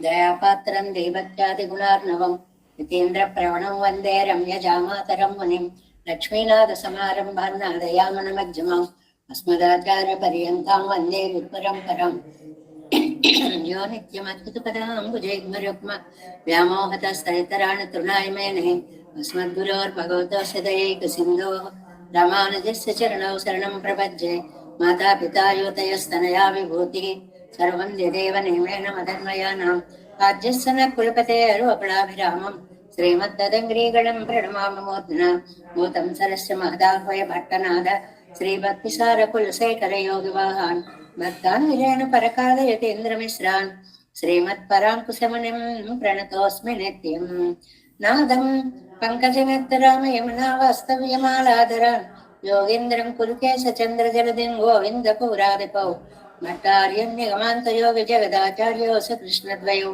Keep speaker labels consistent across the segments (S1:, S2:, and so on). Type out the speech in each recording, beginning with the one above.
S1: దయాపాత్రం దైవత్యాదిగుణార్ణవం యతీంద్ర ప్రవణం వందే రమ్యజామాతరం మునిం లక్ష్మీనాథ సమారంభాన్ నాదయామన మధ్యమాం అస్మదాచార్య పర్యంతాం వందే గురుపరంపరాం యో నిత్యమద్భుతపదాంబుజైర్మరుక్మ వ్యామోహతస్తరితరాణి తృణాయమేనే అస్మద్గురోర్భగవతోస్య దయైకసిన్ధోః రామానుజస్య చరణౌ శరణం ప్రపద్యే మాతాపితా యువతయస్తనయా విభూతిः సర్వం యదేవ నియమేన మదన్మయానాం ఆద్యస్సన కులపతేర్వకులాభిరామం శ్రీమద్దదంగ్రీగణం ప్రణమామి మూర్ధనా భూతం సరస్య మహదాహ్వయ భట్టనాద శ్రీభక్తిసార కులశేఖర యోగివాహాన్ భక్తాన్ విజయను పరకాలయతేంద్రమిశ్రాన్ శ్రీమత్పరాంకుశమునిం ప్రణతోస్మి నిత్యం నాదం పంకజనేత్తరామయమునా వాస్తవ్యమాలాధరాన్ యోగేంద్రం కురుకేశ చంద్ర జలదిం గోవింద పౌరాదిపౌ మట్టార్యన్యగమాంతయోగ జగదాచార్యోస కృష్ణద్వయౌ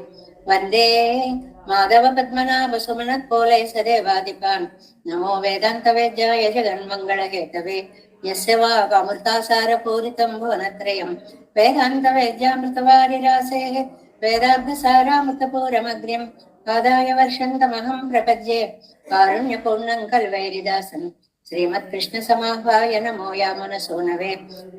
S1: వందే మాధవ పద్మనాభ సుమనత్ పోలై సదేవాదిపాన్ నమో వేదాంత వేద్యాయ జగన్మంగళ హేతవే యస్య వాగమృతాసార పూరితం భువనత్రయం వేదాంత వేద్యామృతవారిరాసేః వేదార్థ సారామృతపూరమగ్ర్యం ఆదాయ వర్షంతమహం ప్రపద్యే కారుణ్యపూర్ణం కల్వైరిదాసం శ్రీమత్కృష్ణ సమాహ్వాయ నమో యామన సోనవే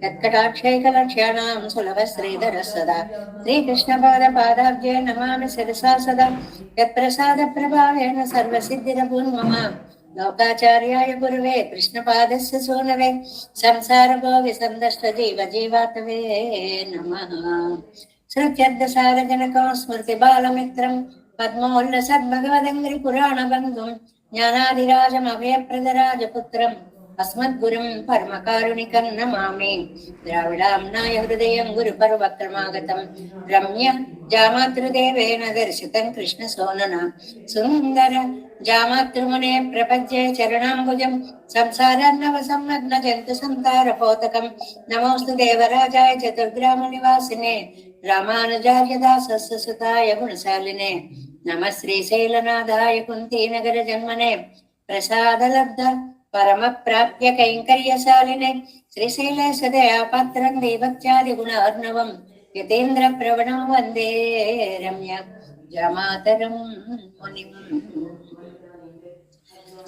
S1: యత్కటాక్షైకలక్ష్యాణాం సులభ శ్రీధర సదా శ్రీకృష్ణ పాద పాదాబ్జే నమామి శిరసా సదా యత్ప్రసాద ప్రభావేన సర్వసిద్ధిరపూర్మమ లోకాచార్యాయ గురువే కృష్ణపాదస్య సోనవే సంసార భోగి సందష్ట జీవ జీవాతవే నమః శ్రుత్యర్థసారజనకం స్మృతి బాలమిత్రం పద్మోల్లసద్భగవదంగ్రి పురాణ బంధుం జ్ఞానాదిరాజమభయప్రదరాజపుత్రం అస్మద్గురుం పరమకారుణికం నమామి ద్రావిడాంనాయ హృదయం గురుపర్వక్రమాగతం రమ్య జామాతృదేవేన దర్శితం కృష్ణ సోనన సుందర జామాతృమునే ప్రపద్యే చరణాంబుజం సంసారాన్నవ సమ్మగ్న జంతు సంతారపోతకం నమోస్తు దేవరాజాయ చతుర్గ్రామ నివాసినే రామానుజార్య దాసస్య సుతాయ గుణశాలినే నమ శ్రీశైలనాథాయ కుంతీనగర జన్మనే ప్రసాదలబ్ధ పరమ ప్రాప్య కైంకర్యశాలినే శ్రీశైలేశ దయాపాత్రం దైవత్యాది గుణార్ణవం యతీంద్ర ప్రవణం వందే రమ్య జామాతరం మునిం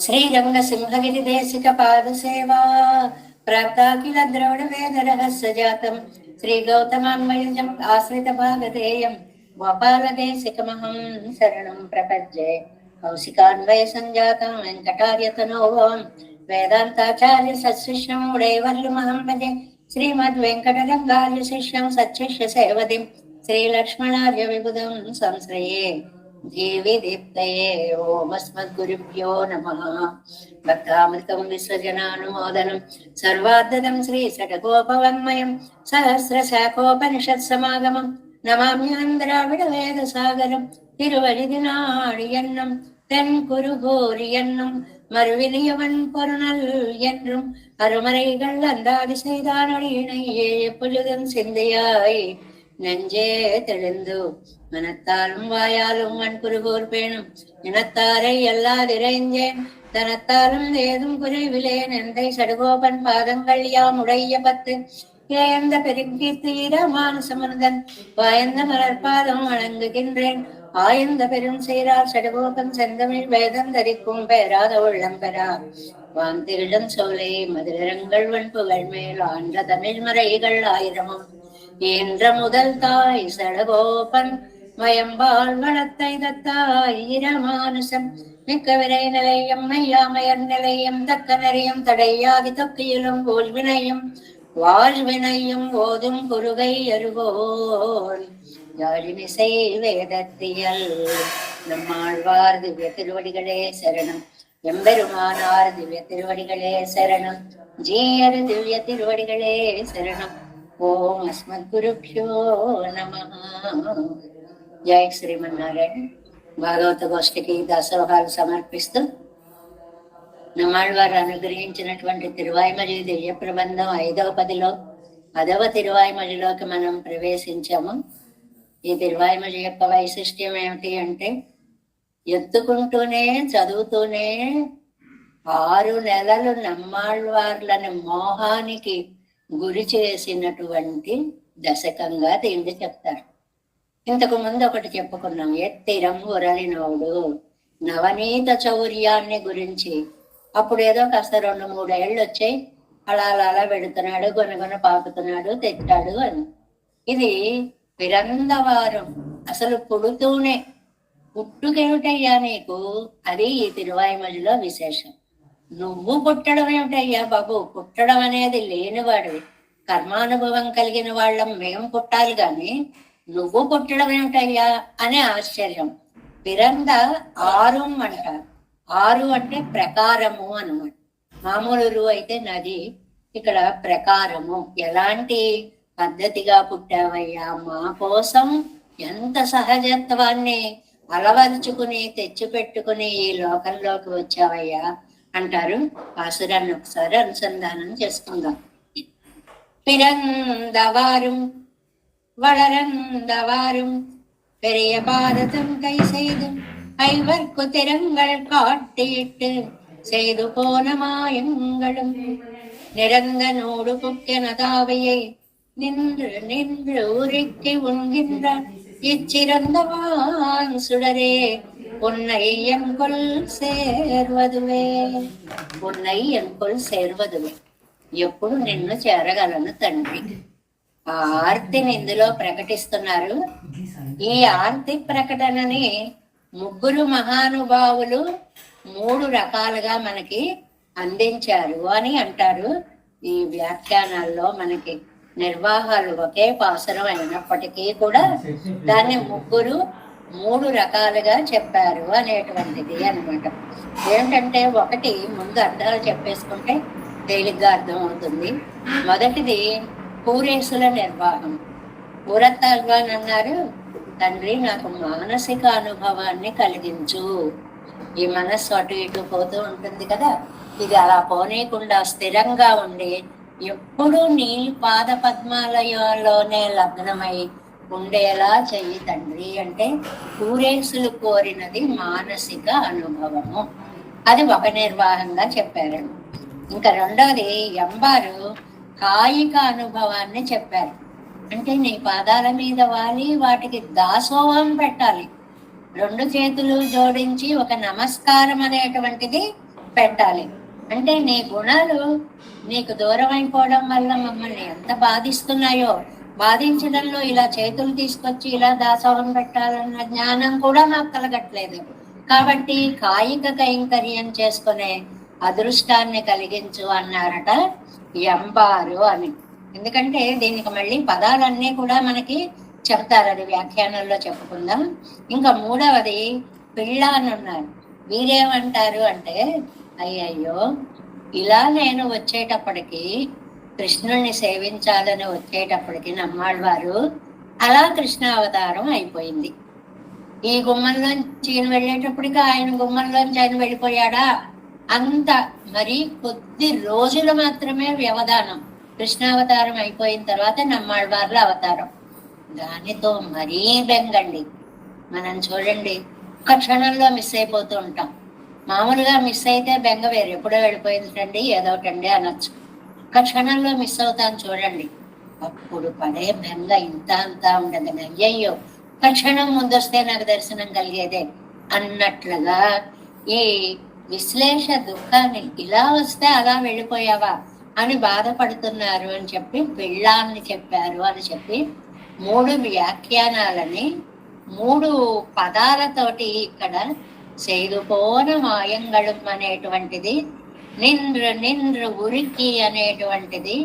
S1: శ్రీరంగ సింహగిరి దేశిక పాదసేవా ప్రాప్తాఖిల ద్రవిడ వేద రహస్య జాతం శ్రీ గౌతమాన్మయుజం ఆశ్రిత భాగధేయం గోపాలదేశికమహం శరణం ప్రపద్యే కౌశికాన్వయ సంజాతం వెంకటార్యతనోభవం వేదాంతాచార్య సత్శిష్యం ఉడైవర్లుమహం భజే శ్రీమద్ వెంకటరంగార్య శిష్యం సచ్చిష్య సేవదిం శ్రీలక్ష్మణార్య విబుధం సంశ్రయే దేవి దీప్తయే ఓమస్మద్గురుభ్యో నమః భక్తామృతం విశ్వజనానుమోదనం సర్వార్ధదం శ్రీ షట్కోపవన్మయం సహస్రశాఖోపనిషత్ సమాగమం நமாமியான் திராவிட வேத சாகரம் திருவழிதினாடி என்னும் தென் குருகோரி என்னும் மறுவிலியவன் பொருணல் என்றும் அருமறைகள் அந்தாதி செய்தானடியினையே எப்பொழுதும் சிந்தையாய் நெஞ்சே தெளிந்து மனத்தாலும் வாயாலும் வன்புருகோர் பேணும் இனத்தாரை எல்லாதிரைஞ்சேன் தனத்தாலும் ஏதும் குறைவிலேன் எந்தை சடுகோபன் பாதங்கள் யாம் உடைய பத்து ஏந்த பெருங்கீர்த்தியிட மானசமர்ந்தன் வாயந்த மலர்பாதம் வணங்குகின்றேன் ஆயந்த பெரும் சீரார் சடுகோபன் செந்தமிழ் வேதம் தரிக்கும் பேராத உள்ளம் பெறா வாந்திரிடம் சோலை மதுரங்கள் வன்புகள் மேல் ஆன்ற தமிழ் மறைகள் ஆயிரமும் ஈன்ற முதல் தாய் சடகோபன் வயம்பால் வளத்தை தத்தாய் ஈரமானுசம் மிக்க விரை நிலையம் மையாமையர் நிலையம் தக்க நெறியும் தடையாதி தொக்கியிலும் போல் வினையும் வாழ்வினையும் ஓதும் குருகை அருகோன் யாழினிசை வேதத்தியல் நம்மாழ்வார் திவ்ய திருவடிகளே சரணம் எம்பெருமானார் திவ்ய திருவடிகளே சரணம் ஜீயர் திவ்ய திருவடிகளே சரணம் ஓம் அஸ்மத் குருப்யோ நமః జై శ్రీమన్నారాయణ భాగవత గోష్ఠికి దాసోహాలు సమర్పిస్తూ నమ్మాళ్వారు అనుగ్రహించినటువంటి తిరువాయిమలి దివ్య ప్రబంధం 5వ పదిలో 10వ తిరువాయిమలిలోకి మనం ప్రవేశించాము. ఈ తిరువాయిమలి యొక్క వైశిష్ట్యం ఏమిటి అంటే ఎత్తుకుంటూనే చదువుతూనే 6 నెలలు నమ్మాళ్వార్లను మోహానికి గురి చేసినటువంటి దశకంగా దీన్ని చెప్తారు. ఇంతకు ముందు ఒకటి చెప్పుకున్నాం, ఎత్తిరం ఉరలినోడు నవనీత చౌర్యాన్ని గురించి. అప్పుడు ఏదో కాస్త 2-3 ఏళ్ళు వచ్చాయి, అలా అలా అలా పెడుతున్నాడు, గొనగొన పాకుతున్నాడు, తెచ్చాడు అని. ఇది పిరందవారం అసలు పుడుతూనే, పుట్టుకేమిటయ్యా నీకు, అది ఈ తిరువాయిమలిలో విశేషం. నువ్వు పుట్టడం ఏమిటయ్యా బాబు, పుట్టడం అనేది లేనివాడివి, కర్మానుభవం కలిగిన వాళ్ళం మేము పుట్టాలి గాని నువ్వు పుట్టడం ఏమిటయ్యా అనే ఆశ్చర్యం. పిరంద 6 అంటారు. 6 అంటే ప్రకారము అన్నమాట. మామూలు రు అయితే నది, ఇక్కడ ప్రకారము. ఎలాంటి పద్ధతిగా పుట్టావయ్యా, మా కోసం ఎంత సహజత్వాన్ని అలవరుచుకుని తెచ్చిపెట్టుకుని ఈ లోకంలోకి వచ్చావయ్యా అంటారు. పాసురాన్ని ఒకసారి అనుసంధానం చేసుకుందాం. பிறந்தவாறும் வளரந்தவாறும் பெரிய பாரதம் கை செய்தும் ஐவர்க்கு திறங்கள் காட்டிட்டு செய்து போன மாயங்களும் நிறந்த நூடு புக்கியனதாவையை நின்று நின்று உருக்கி உண்கின்ற இச்சிறந்தவான் சுடரே உன்னை என்கொள் சேர்வதுவே. உன்னை என்கொள் சேர்வதுவே, ఎప్పుడు నిన్ను చేరగలను తండ్రి. ఆ ఆర్తిని ఇందులో ప్రకటిస్తున్నారు. ఈ ఆర్తి ప్రకటనని 3 మహానుభావులు 3 రకాలుగా మనకి అందించారు అని అంటారు. ఈ వ్యాఖ్యానాల్లో మనకి నిర్వాహాలు ఒకే పాసరం అయినప్పటికీ కూడా దాన్ని 3 రకాలుగా చెప్పారు అనేటువంటిది అనమాట. ఏంటంటే, ఒకటి ముందు అర్థాలు చెప్పేసుకుంటే తేలిగ్గా అర్థం అవుతుంది. మొదటిది పూరేసుల నిర్వాహం. పూరత్తాల్వాన్ అన్నారు, తండ్రి నాకు మానసిక అనుభవాన్ని కలిగించు. ఈ మనస్సు అటు ఇటు పోతూ ఉంటుంది కదా, ఇది అలా పోనీయకుండా స్థిరంగా ఉండి ఎప్పుడూ నీ పాద పద్మాలయంలోనే లగ్నమై ఉండేలా చెయ్యి తండ్రి అంటే పూరేసులు కోరినది మానసిక అనుభవము. అది ఒక నిర్వాహంగా చెప్పారు. ఇంకా రెండోది ఎంబారు కాయిక అనుభవాన్ని చెప్పారు. అంటే నీ పాదాల మీద వాలి వాటికి దాసోహం పెట్టాలి, 2 చేతులు జోడించి ఒక నమస్కారం అనేటువంటిది పెట్టాలి. అంటే నీ గుణాలు నీకు దూరం అయిపోవడం వల్ల మమ్మల్ని ఎంత బాధిస్తున్నాయో, బాధించడంలో ఇలా చేతులు తీసుకొచ్చి ఇలా దాసోహం పెట్టాలన్న జ్ఞానం కూడా నాకు కలగట్లేదు. కాబట్టి కాయిక కైంకర్యం చేసుకునే అదృష్టాన్ని కలిగించు అన్నారట ఎంబారు అని. ఎందుకంటే దీనికి మళ్ళీ పదాలన్నీ కూడా మనకి చెప్తారు, అది వ్యాఖ్యానంలో చెప్పుకుందాం. ఇంకా మూడవది పిళ్ళ అని ఉన్నారు. వీరేమంటారు అంటే, అయ్యయ్యో ఇలా నేను వచ్చేటప్పటికి, కృష్ణుణ్ణి సేవించాలని వచ్చేటప్పటికి నమ్మాళ్ళవారు అలా కృష్ణావతారం అయిపోయింది. ఈ గుమ్మంలోంచి ఈయన వెళ్ళేటప్పటికి ఆయన గుమ్మంలోంచి ఆయన వెళ్ళిపోయాడా, అంత మరి కొద్ది రోజులు మాత్రమే వ్యవధానం. కృష్ణావతారం అయిపోయిన తర్వాత నమ్మాళ్ళవార్ల అవతారం. దానితో మరీ బెంగండి. మనం చూడండి, ఒక్క క్షణంలో మిస్ అయిపోతూ ఉంటాం. మామూలుగా మిస్ అయితే బెంగ వేరు, ఎప్పుడో వెళ్ళిపోయిందండి ఏదోటండి అనొచ్చు. ఒక్క క్షణంలో మిస్ అవుతాను చూడండి, అప్పుడు పడే బెంగ ఇంత అంతా ఉండదండి. అయ్యయ్యో ఒక్క క్షణం ముందొస్తే నాకు దర్శనం కలిగేదే అన్నట్లుగా ఈ విశ్లేష దుఃఖాన్ని, ఇలా వస్తే అలా వెళ్ళిపోయావా అని బాధపడుతున్నారు అని చెప్పి పిళ్ళాన్ని చెప్పారు అని చెప్పి 3 వ్యాఖ్యానాలని 3 పదాలతోటి ఇక్కడ செய்துபோன మాయంగళం అనేటువంటిది, నిండ్రు ఉరికి అనేటువంటిది,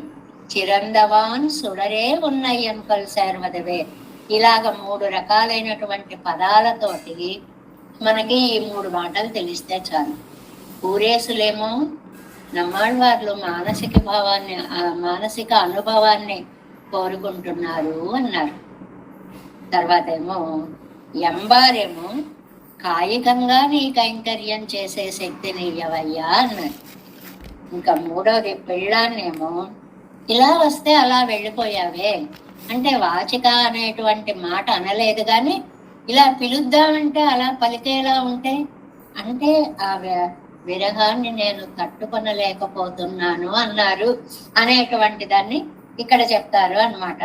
S1: చిరందవాన్ సుడరే ఉన్నయ్యన్కల్ సేర్వదవే. ఇలాగ 3 రకాలైనటువంటి పదాలతోటి మనకి ఈ 3 మాటలు తెలిస్తే చాలు. పూరేసులేమో నమ్మాళ్ళవార్లు మానసిక అనుభవాన్ని కోరుకుంటున్నారు అన్నారు. తర్వాత ఏమో ఎంబారేమో కాయికంగా నీ కైంకర్యం చేసే శక్తిని ఇయ్యవయ్యా అన్నారు. ఇంకా మూడవది పిళ్ళాన్నేమో ఇలా వస్తే అలా వెళ్ళిపోయావే అంటే, వాచిక అనేటువంటి మాట అనలేదు కానీ ఇలా పిలుద్దామంటే అలా పలికేలా ఉంటే, అంటే ఆ విరహాన్ని నేను తట్టుకొనలేకపోతున్నాను అన్నారు అనేటువంటి దాన్ని ఇక్కడ చెప్తారు అన్నమాట.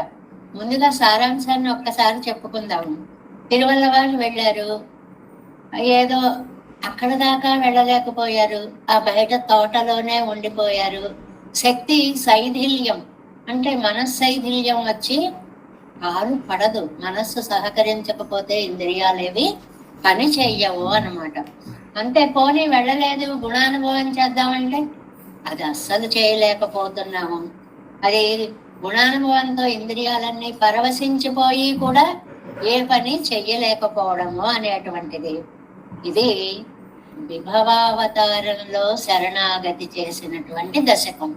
S1: ముందుగా సారాంశాన్ని ఒక్కసారి చెప్పుకుందాము. తిరువల్ల వాళ్ళు వెళ్ళారు, ఏదో అక్కడ దాకా వెళ్ళలేకపోయారు, ఆ బయట తోటలోనే ఉండిపోయారు. శక్తి శైథిల్యం అంటే మనశ్శైథిల్యం వచ్చి కాలు పడదు, మనస్సు సహకరించకపోతే ఇంద్రియాలేవి పని చెయ్యవు అన్నమాట. అంతే, పోనీ వెళ్ళలేదు, గుణానుభవం చేద్దామంటే అది అస్సలు చేయలేకపోతున్నాము. అది గుణానుభవంతో ఇంద్రియాలన్నీ పరవశించిపోయి కూడా ఏ పని చెయ్యలేకపోవడము అనేటువంటిది. ఇది విభవావతారంలో శరణాగతి చేసినటువంటి దశకం.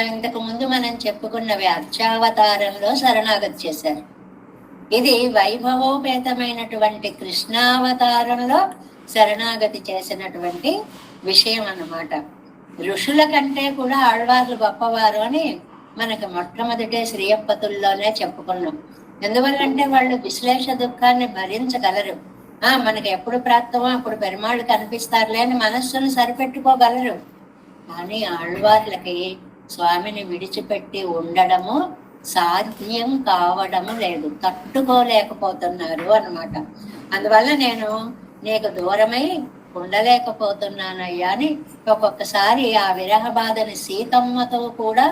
S1: ఇంతకు ముందు మనం చెప్పుకున్నవి అర్చావతారంలో శరణాగతి చేశారు. ఇది వైభవోపేతమైనటువంటి కృష్ణావతారంలో శరణాగతి చేసినటువంటి విషయం అన్నమాట. ఋషుల కంటే కూడా ఆళ్వార్లు గొప్పవారు అని మనకు మొట్టమొదటే శ్రీయప్పతుల్లోనే చెప్పుకున్నాం. ఎందువల్లంటే వాళ్ళు విశ్లేష దుఃఖాన్ని భరించగలరు. మనకి ఎప్పుడు ప్రాప్తమో అప్పుడు పెరుమాళ్ళు కనిపిస్తారులే అని మనస్సును సరిపెట్టుకోగలరు. కానీ ఆళ్వార్లకి స్వామిని విడిచిపెట్టి ఉండడము సాధ్యం కావడము లేదు, తట్టుకోలేకపోతున్నారు అన్నమాట. అందువల్ల నేను నీకు దూరమై ఉండలేకపోతున్నానయ్యా అని ఒక్కొక్కసారి ఆ విరహ బాధని సీతమ్మతో కూడా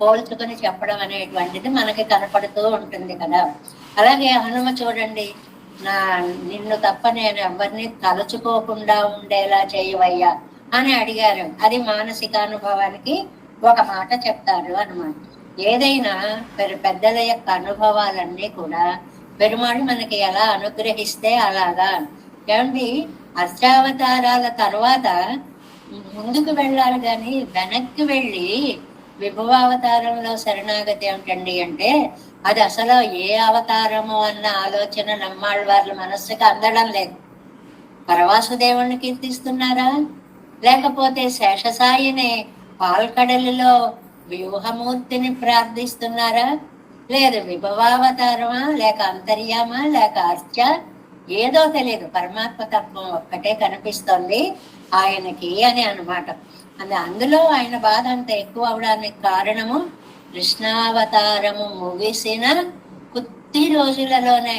S1: పోల్చుకొని చెప్పడం అనేటువంటిది మనకి కనపడుతూ ఉంటుంది కదా. అలాగే హనుమ చూడండి, నిన్ను తప్ప నేను ఎవరిని తలుచుకోకుండా ఉండేలా చేయవయ్యా అని అడిగారు. అది మానసికానుభవానికి ఒక మాట చెప్తారు అన్నమాట. ఏదైనా పెద్దల యొక్క అనుభవాలన్నీ కూడా పెరుమాళ్ళు మనకి ఎలా అనుగ్రహిస్తే అలాగా. ఏమండి, అర్చావతారాల తర్వాత ముందుకు వెళ్ళాలి కానీ వెనక్కి వెళ్ళి విభవావతారంలో శరణాగతి ఏమిటండి అంటే అది అసలు ఏ అవతారము అన్న ఆలోచన నమ్మాళ్ళవార్ల మనస్సుకి అందడం లేదు. పరవాసుదేవుణ్ణి కీర్తిస్తున్నారా, లేకపోతే శేషసాయిని పాల్కడలిలో వ్యూహమూర్తిని ప్రార్థిస్తున్నారా, లేదు విభవావతారమా, లేక అంతర్యామా, లేక అర్చ, ఏదో తెలియదు, పరమాత్మ తత్వం ఒక్కటే కనిపిస్తోంది ఆయనకి అని అన్నమాట. అందులో ఆయన బాధ అంత ఎక్కువ అవడానికి కారణము కృష్ణావతారము ముగిసిన కొద్ది రోజులలోనే,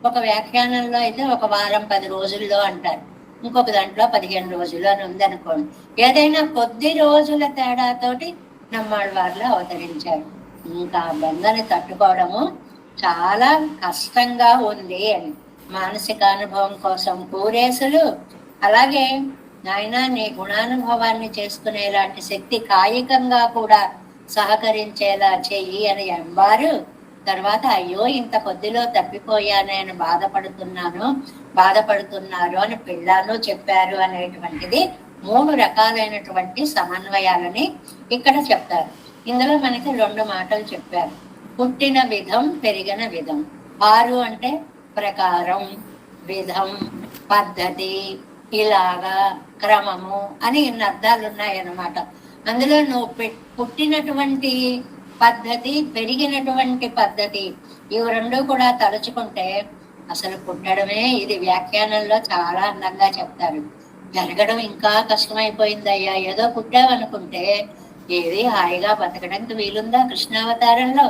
S1: ఒక వ్యాఖ్యానంలో అయితే ఒక వారం 10 రోజుల్లో అంటారు, ఇంకొక దాంట్లో 15 రోజులు అని ఉందనుకోండి. ఏదైనా కొద్ది రోజుల తేడాతోటి నమ్మాళ్ళవార్లు అవతరించారు. ఇంకా బెంగని తట్టుకోవడము చాలా కష్టంగా ఉంది అని మానసికానుభవం కోసం పూరేసులు. అలాగే నాయన నీ గుణానుభవాన్ని చేసుకునేలాంటి శక్తి కాయికంగా కూడా సహకరించేలా చెయ్యి అని ఎంబారు. తర్వాత అయ్యో ఇంత కొద్దిలో తప్పిపోయానే అని బాధపడుతున్నారు అని పిల్లాను చెప్పారు అనేటువంటిది 3 రకాలైనటువంటి సమన్వయాలని ఇక్కడ చెప్తారు. ఇందులో మనకి 2 మాటలు చెప్పారు, పుట్టిన విధం, పెరిగిన విధం. 6 అంటే ప్రకారం, విధం, పద్ధతి, ఇలాగా, క్రమము అని ఇన్ని అర్థాలు ఉన్నాయన్నమాట. అందులో నువ్వు పుట్టినటువంటి పద్ధతి, పెరిగినటువంటి పద్ధతి, ఇవి 2 కూడా తలుచుకుంటే అసలు పుట్టడమే, ఇది వ్యాఖ్యానంలో చాలా అందంగా చెప్తారు, జరగడం ఇంకా కష్టమైపోయిందయ్యా. ఏదో పుట్టావనుకుంటే ఏది హాయిగా బతకడానికి వీలుందా కృష్ణావతారంలో?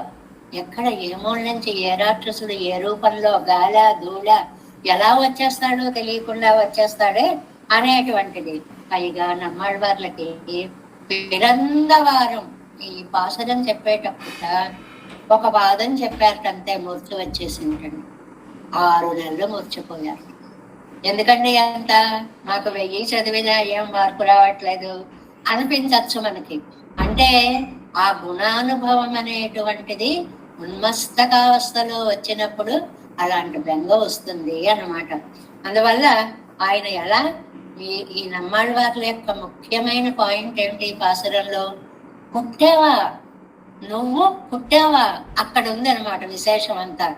S1: ఎక్కడ ఏ మూల నుంచి ఏ రాక్షసుడు ఏ రూపంలో గాల ధూళ ఎలా వచ్చేస్తాడో తెలియకుండా వచ్చేస్తాడే అనేటువంటిది. పైగా నమ్మాళ్ళవార్లకి పిరందవారం ఈ పాసరం చెప్పేటప్పుడు ఒక వాదం చెప్పారంతే, మూర్ఛ వచ్చేసిందండి. 6 నెలలు మూర్చిపోయారు. ఎందుకంటే అంత మాకు 1000 చదివినా ఏం మార్పు రావట్లేదు అనిపించచ్చు మనకి. అంటే ఆ గుణానుభవం అనేటువంటిది ఉన్మస్తకావస్థలో వచ్చినప్పుడు అలాంటి బెంగ వస్తుంది అన్నమాట. అందువల్ల ఆయన ఎలా ఈ నమ్మాళ్ళవార్ల యొక్క ముఖ్యమైన పాయింట్ ఏమిటి ఈ పాసురంలో? పుట్టావా, నువ్వు పుట్టావా, అక్కడ ఉంది అనమాట విశేషం అంతా.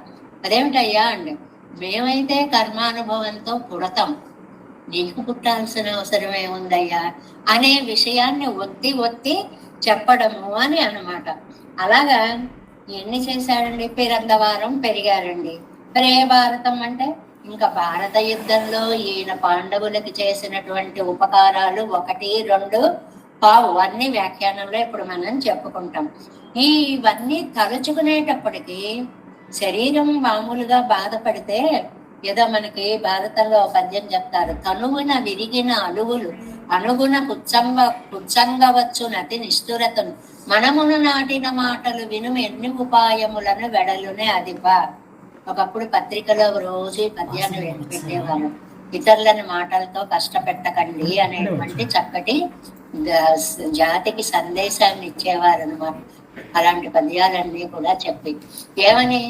S1: అదేమిటయ్యా అండి, మేమైతే కర్మానుభవంతో పుడతాం, నీకు పుట్టాల్సిన అవసరం ఏముందయ్యా అనే విషయాన్ని ఒత్తి చెప్పడము అని అన్నమాట. అలాగా ఎన్ని చేశాడండి? పిరందవారం పెరిగారండి. ప్రే భారతం అంటే ఇంకా భారత యుద్ధంలో ఈయన పాండవులకి చేసినటువంటి ఉపకారాలు 1, 2 కావు. అన్ని వ్యాఖ్యానంలో ఇప్పుడు మనం చెప్పుకుంటాం. ఇవన్నీ తలుచుకునేటప్పటికి శరీరం మామూలుగా బాధపడితే ఏదో మనకి భారతంలో పద్యం చెప్తారు, తనువున విరిగిన అలుగులు అనుగుణ కుచ్చంగవచ్చు నతి నిష్ఠురతను మనమును నాటిన మాటలు వినుము ఎన్ని ఉపాయములను వెడలునే అదిపా. ఒకప్పుడు పత్రికలో రోజు పద్యాన్ని పెట్టేవారు, ఇతరులని మాటలతో కష్టపెట్టకండి అనేటువంటి చక్కటి జాతికి సందేశాన్ని ఇచ్చేవారు అనమాట. అలాంటి పద్యాలన్నీ కూడా చెప్పి ఏమని,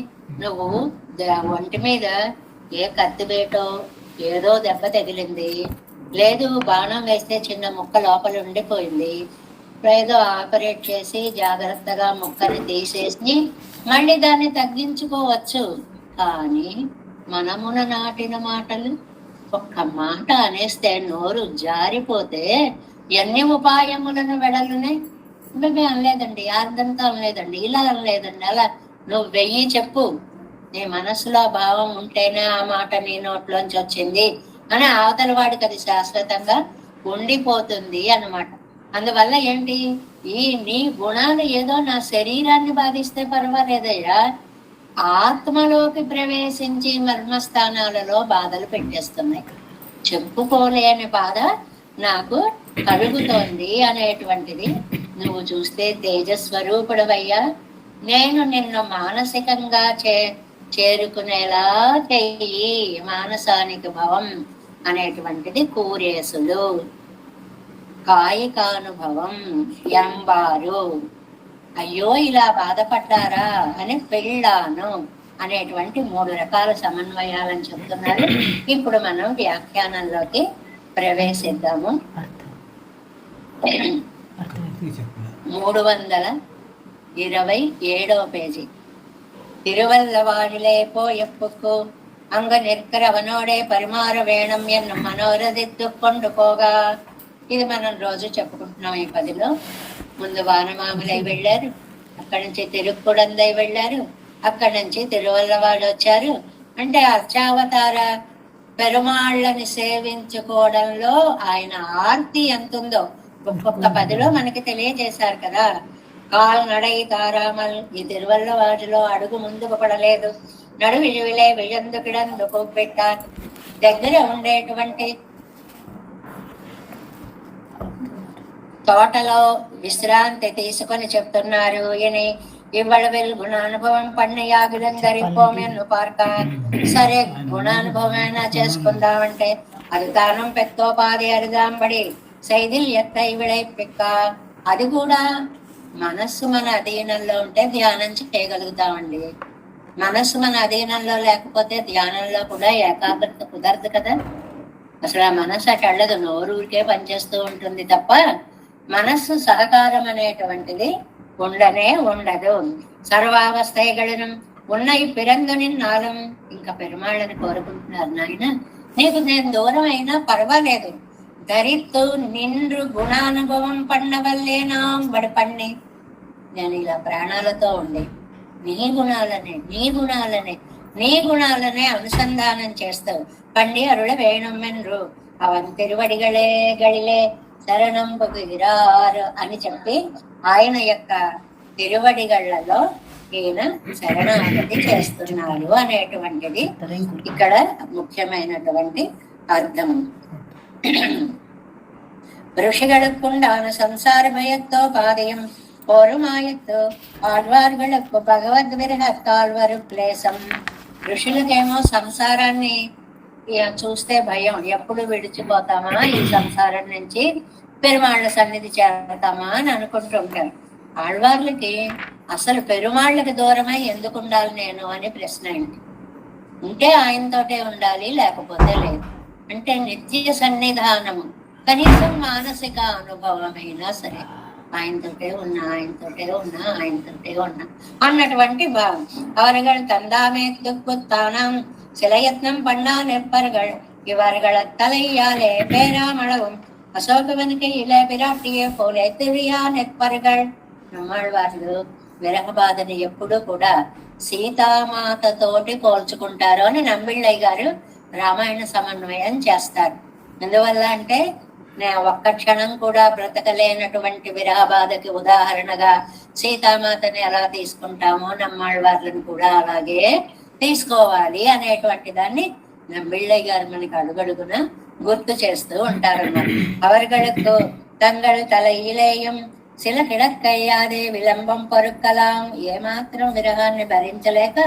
S1: నువ్వు ఒంటి మీద ఏ కత్తిబేటో ఏదో దెబ్బ తగిలింది, లేదు బాణం వేస్తే చిన్న ముక్క లోపల ఉండిపోయింది, ఏదో ఆపరేట్ చేసి జాగ్రత్తగా ముక్కని తీసేసి మళ్ళీ దాన్ని తగ్గించుకోవచ్చు. కానీ మనమున నాటిన మాటలు ఒక్క మాట అనేస్తే నోరు జారిపోతే ఎన్ని ఉపాయములను వెడలునే. మేము అనలేదండి, అర్థంతో అనలేదండి, ఇలా అనలేదండి, అలా నువ్వు వెయ్యి చెప్పు, నీ మనసులో భావం ఉంటేనే ఆ మాట నీ నోట్లోంచి వచ్చింది అని అవతల వాడికి అది శాశ్వతంగా ఉండిపోతుంది అన్నమాట. అందువల్ల ఏంటి, నీ గుణాలు ఏదో నా శరీరాన్ని బాధిస్తే పర్వాలేదయ్యా, ఆత్మలోకి ప్రవేశించి మర్మస్థానాలలో బాధలు పెట్టేస్తున్నాయి. చెప్పుకోలేని బాధ నాకు కలుగుతోంది అనేటువంటిది నువ్వు చూస్తే తేజస్వరూపుడవయ్యా, నేను నిన్ను మానసికంగా చేరుకునేలా చెయ్యి, మానసానికి భవం అనేటువంటిది కూరేసులు, కాయికానుభవం ఎంబారు, అయ్యో ఇలా బాధపడ్డారా అని పెళ్ళాను అనేటువంటి 3 రకాల సమన్వయాలని చెప్తున్నారు. ఇప్పుడు మనం వ్యాఖ్యానంలోకి ప్రవేశిద్దాము. 327వ పేజీ. తిరువల్లవాడిలే పోయప్పుకు అంగ నిర్కరవనోడే పరిమార వేణం ఎన్ను మనోరదిద్దుకొండు పోగా. ఇది మనం రోజు చెప్పుకుంటున్నాం. ఈ 10లో ముందు వానమాములై వెళ్ళారు, అక్కడి నుంచి తిరుక్కుడందై వెళ్ళారు, అక్కడి నుంచి తిరువల్లవాడు వచ్చారు. అంటే అర్చావతార పెరుమాళ్ళని సేవించుకోవడంలో ఆయన ఆర్తి ఎంతుందో ఒక్కొక్క 10లో మనకి తెలియజేశారు కదా. కాల్నడై తారామల్, ఈ తిరువల్లవాడిలో అడుగు ముందుకు పడలేదు, నడు విలువిలే విజందుకిడందుకు పెట్టారు. దగ్గర ఉండేటువంటి తోటలో విశ్రాంతి తీసుకొని చెప్తున్నారు. ఈయని ఇవ్వళ గుణానుభవం పన్నయాగిలందరిపోమెన్ను పార్క. సరే గుణానుభవమైనా చేసుకుందామంటే అది తానం పెత్తోపాధి అరుదాంబడి సైదిల్ ఎత్తై విడై పిక్క. అది కూడా మనస్సు మన అధీనంలో ఉంటే ధ్యానం చేయగలుగుతామండి. మనస్సు మన అధీనంలో లేకపోతే ధ్యానంలో కూడా ఏకాగ్రత కుదరదు కదా. అసలు ఆ మనస్సు అటు వెళ్ళదు, నోరూరికే పనిచేస్తూ ఉంటుంది తప్ప మనస్సు సహకారం అనేటువంటిది ఉండనే ఉండదు. సర్వావస్థయగలను ఉన్నయి పిరంగుని నాలం. ఇంకా పెరుమాళ్ళని కోరుకుంటున్నారు, నాయన నీకు నేను దూరం అయినా పర్వాలేదు, ధరిత్తు నిండు గుణానుభవం పన్నవల్లేనా బడి పన్ని. నేను ఇలా ప్రాణాలతో ఉండి నీ గుణాలనే అనుసంధానం చేస్తావు. పండి అరుడ వేణుమెన్రు అవన్ తిరువడిగళే గడిలే శరణం బుగిరారు అని చెప్పి ఆయన యొక్క తిరువడిగళ్లలో ఈయన శరణాగతి చేస్తున్నారు అనేటువంటిది ఇక్కడ ముఖ్యమైనటువంటి అర్థం. ಋಷಿಗಳಕ್ಕುಂಡಾನ ಸಂಸಾರ ಭಯತ್ತೋ ಪಾದಯಂ పోరుమాయత్తు ఆళ్వార్లకు భగవద్ విరహత్తాళ్వరు క్లేశం. ఋషులకేమో సంసారాన్ని చూస్తే భయం, ఎప్పుడు విడిచిపోతామా ఈ సంసారం నుంచి, పెరుమాళ్ళ సన్నిధి చేరతామా అని అనుకుంటుంటారు. ఆళ్వార్లకి అసలు పెరుమాళ్ళకి దూరమై ఎందుకు ఉండాలి నేను అని ప్రశ్న ఏంటి. ఉంటే ఆయనతోటే ఉండాలి, లేకపోతే లేదు. అంటే నిత్య సన్నిధానము, కనీసం మానసిక అనుభవమైనా సరే ఆయనతోటే ఉన్నా అన్నటువంటి భావం. அவர்கள் தந்தாமேத்துக்குத்தானம் சிலயத்னம் பண்ணா நெற்பர்கள் இவர்கள் தலையாலே பேராமளவும் అశోకవనికి ఇలా విరాటియే పోలే తిరియా నెప్పరుగల్. నమ్మాళ్ళవార్లు విరహ బాధని ఎప్పుడు కూడా సీతామాతతోటి పోల్చుకుంటారు అని నంబిళ్ళయ్య గారు రామాయణ సమన్వయం చేస్తారు. ఎందువల్ల అంటే ఒక్క క్షణం కూడా బ్రతకలేనటువంటి విరహబాధకి ఉదాహరణగా సీతామాతని ఎలా తీసుకుంటామో నమ్మాళ్ళవార్లను కూడా అలాగే తీసుకోవాలి అనేటువంటి దాన్ని నమ్మిళ్ళయ్య గారు మనకి అడుగడుగున గుర్తు చేస్తూ ఉంటారన్నమాట. அவர்களுக்கு தங்கள் தலையிலேயும் சில கிடக்கையாதே విలంబం పరుక్కలాం. ఏమాత్రం విరహాన్ని భరించలేక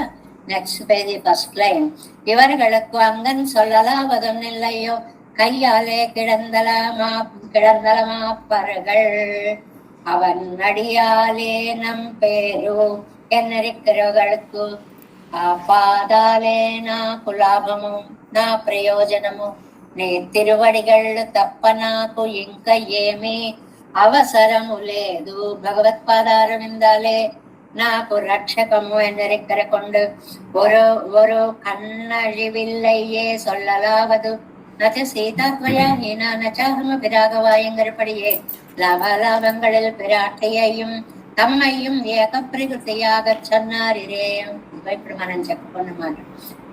S1: నెక్స్ట్ పేజీ ఫస్ట్ లైన్, இவர்களுக்கு அங்கன் சொல்லலாவதும் இல்லையோ கையாலே கிடந்தலமா பர்கள் அவன் அடியாலே நம் பேரு என்னிருக்கிறவர்களுக்கு ఆ పాదాలే నాకు లాభము నా ప్రయోజనము, నీ తిరువడిగళ్ళు తప్ప నాకు ఇంకా ఏమీ అవసరము లేదు. భగవత్పాదార విందాలే నాకు రక్షకము ఎన్నరిక్కర கொண்டு ஒரு கண்ணழிவில்லையே சொல்லலாவது நச்ச சீதாத்வயா ஹீனா நச்சாஹம பிராகவாயங்கற்படியே லாபாலாபங்களில் பிராட்டியையும் తమ్మయ్యం ఏక ప్రకృతియాగ చన్నారిరేయం. ఇప్పుడు మనం చెప్పుకున్నమాట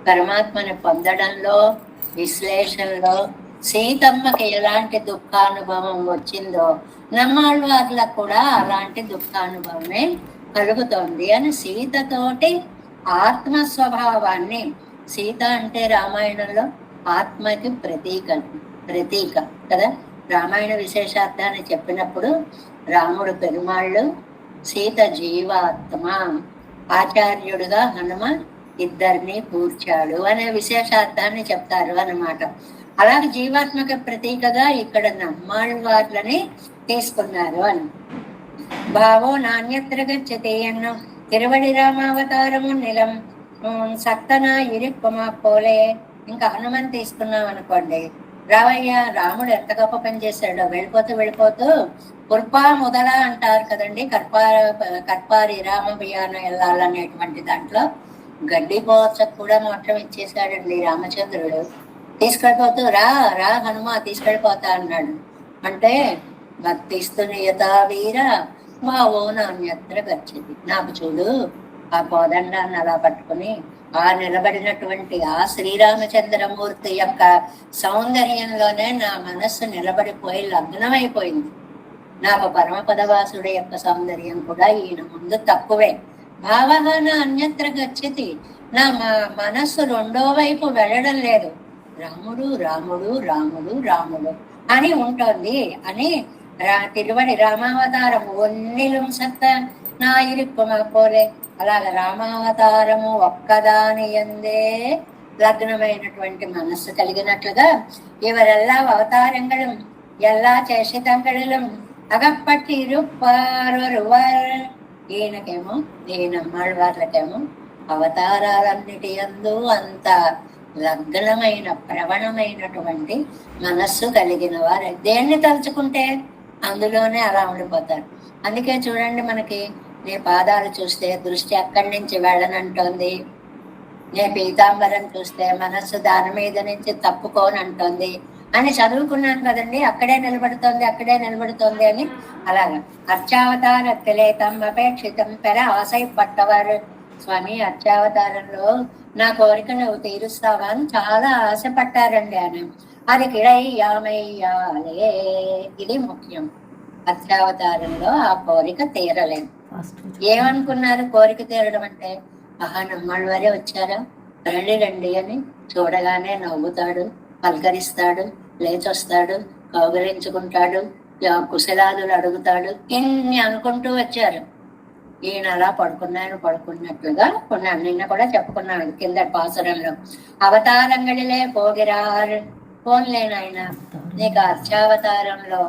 S1: పరమాత్మని పొందడంలో విశ్లేషణలో సీతమ్మకి ఎలాంటి దుఃఖానుభవం వచ్చిందో నమ్మాళ్ళవార్లకు కూడా అలాంటి దుఃఖానుభవమే కలుగుతోంది అని సీతతోటి ఆత్మ స్వభావాన్ని, సీత అంటే రామాయణంలో ఆత్మకి ప్రతీక కదా. రామాయణ విశేషార్థాన్ని చెప్పినప్పుడు రాముడు పెరుమాళ్ళు, సీత జీవాత్మ, ఆచార్యుడుగా హనుమ ఇద్దరిని కూర్చాడు అనే విశేషార్థాన్ని చెప్తారు అన్నమాట. అలాగే జీవాత్మక ప్రతీకగా ఇక్కడ నమ్మాళ్ళవార్లని తీసుకున్నారు అని. భావో నాణ్యత్ర గచ్చతే అన్న తిరువడి రామావతారము నిలం సక్తన ఇరుక్కుమా పోలే. ఇంకా హనుమని తీసుకున్నాం అనుకోండి, రావయ్య రాముడు ఎంత గొప్ప పని చేశాడో. వెళ్ళిపోతూ పుర్పా మొదల అంటారు కదండి, కర్పారి రామభియాన వెళ్ళాలనేటువంటి దాంట్లో గడ్డి పోచకు కూడా మోక్షం ఇచ్చేసాడండి రామచంద్రుడు. తీసుకెళ్ళిపోతూ రా హనుమ తీసుకెళ్ళిపోతా అన్నాడు. అంటే భక్తిస్తుని యథా వీర భావో నాణ్యత్ర గచ్చతి. నాకు చూడు ఆ కోదండాన్ని అలా పట్టుకుని ఆ నిలబడినటువంటి ఆ శ్రీరామచంద్రమూర్తి యొక్క సౌందర్యంలోనే నా మనస్సు నిలబడిపోయి లగ్నమైపోయింది. నాకు పరమపదవాసుడి యొక్క సౌందర్యం కూడా ఈయన ముందు తక్కువే. భావన అన్యత్ర గచ్చతి. నా మనస్సు రెండో వైపు వెళ్ళడం లేదు. రాముడు రాముడు రాముడు రాముడు అని ఉంటుంది అని తిరువడి రామావతారము ఒన్నిலும் సత్త నా ఇరుక్కుమా పోలే. అలాగ రామావతారము ఒక్కదాని యందే లగ్నమైనటువంటి మనస్సు కలిగినట్లుగా ఇవరెల్లా అవతారంగళం ఎల్లా చేసితంగళం అగప్పట్టి ఇరుప్పారొరువర్. ఈయనకేమో ఈయనమ్మాళ్ళవార్లకేమో అవతారాలన్నిటి యందు అంత లగ్నమైన ప్రవణమైనటువంటి మనస్సు కలిగిన వారు దేన్ని తలుచుకుంటే అందులోనే అలా ఉండిపోతారు. అందుకే చూడండి, మనకి నీ పాదాలు చూస్తే దృష్టి అక్కడి నుంచి వెళ్ళనంటోంది, నీ పీతాంబరం చూస్తే మనస్సు దాని మీద నుంచి తప్పుకోని అంటోంది అని చదువుకున్నాను కదండి. అక్కడే నిలబడుతోంది అని. అలాగా అర్చావతారత్తిలే తమ అపేక్షితం పెర ఆశయపట్టవారు. స్వామి అర్చావతారంలో నా కోరిక నువ్వు తీరుస్తావా అని చాలా ఆశపట్టారండి ఆయన. అది కిడయ్యామయ్యాలే. ఇది ముఖ్యం. అర్చావతారంలో ఆ కోరిక తీరలేదు. ఏమనుకున్నారు కోరిక తీరడం అంటే? నమ్మాళ్ళ వారే వచ్చారా, రండి అని చూడగానే నవ్వుతాడు, పలకరిస్తాడు, లేచొస్తాడు, కౌగలించుకుంటాడు, కుశలాదులు అడుగుతాడు. ఇన్ని అనుకుంటూ వచ్చారు. ఈయన అలా పడుకున్నట్లుగా నిన్న కూడా చెప్పుకున్నాడు కింద పాసురంలో. అవతారంగడిలే పోగిరారు. పోన్లేనాయన, నీకు అర్చావతారంలో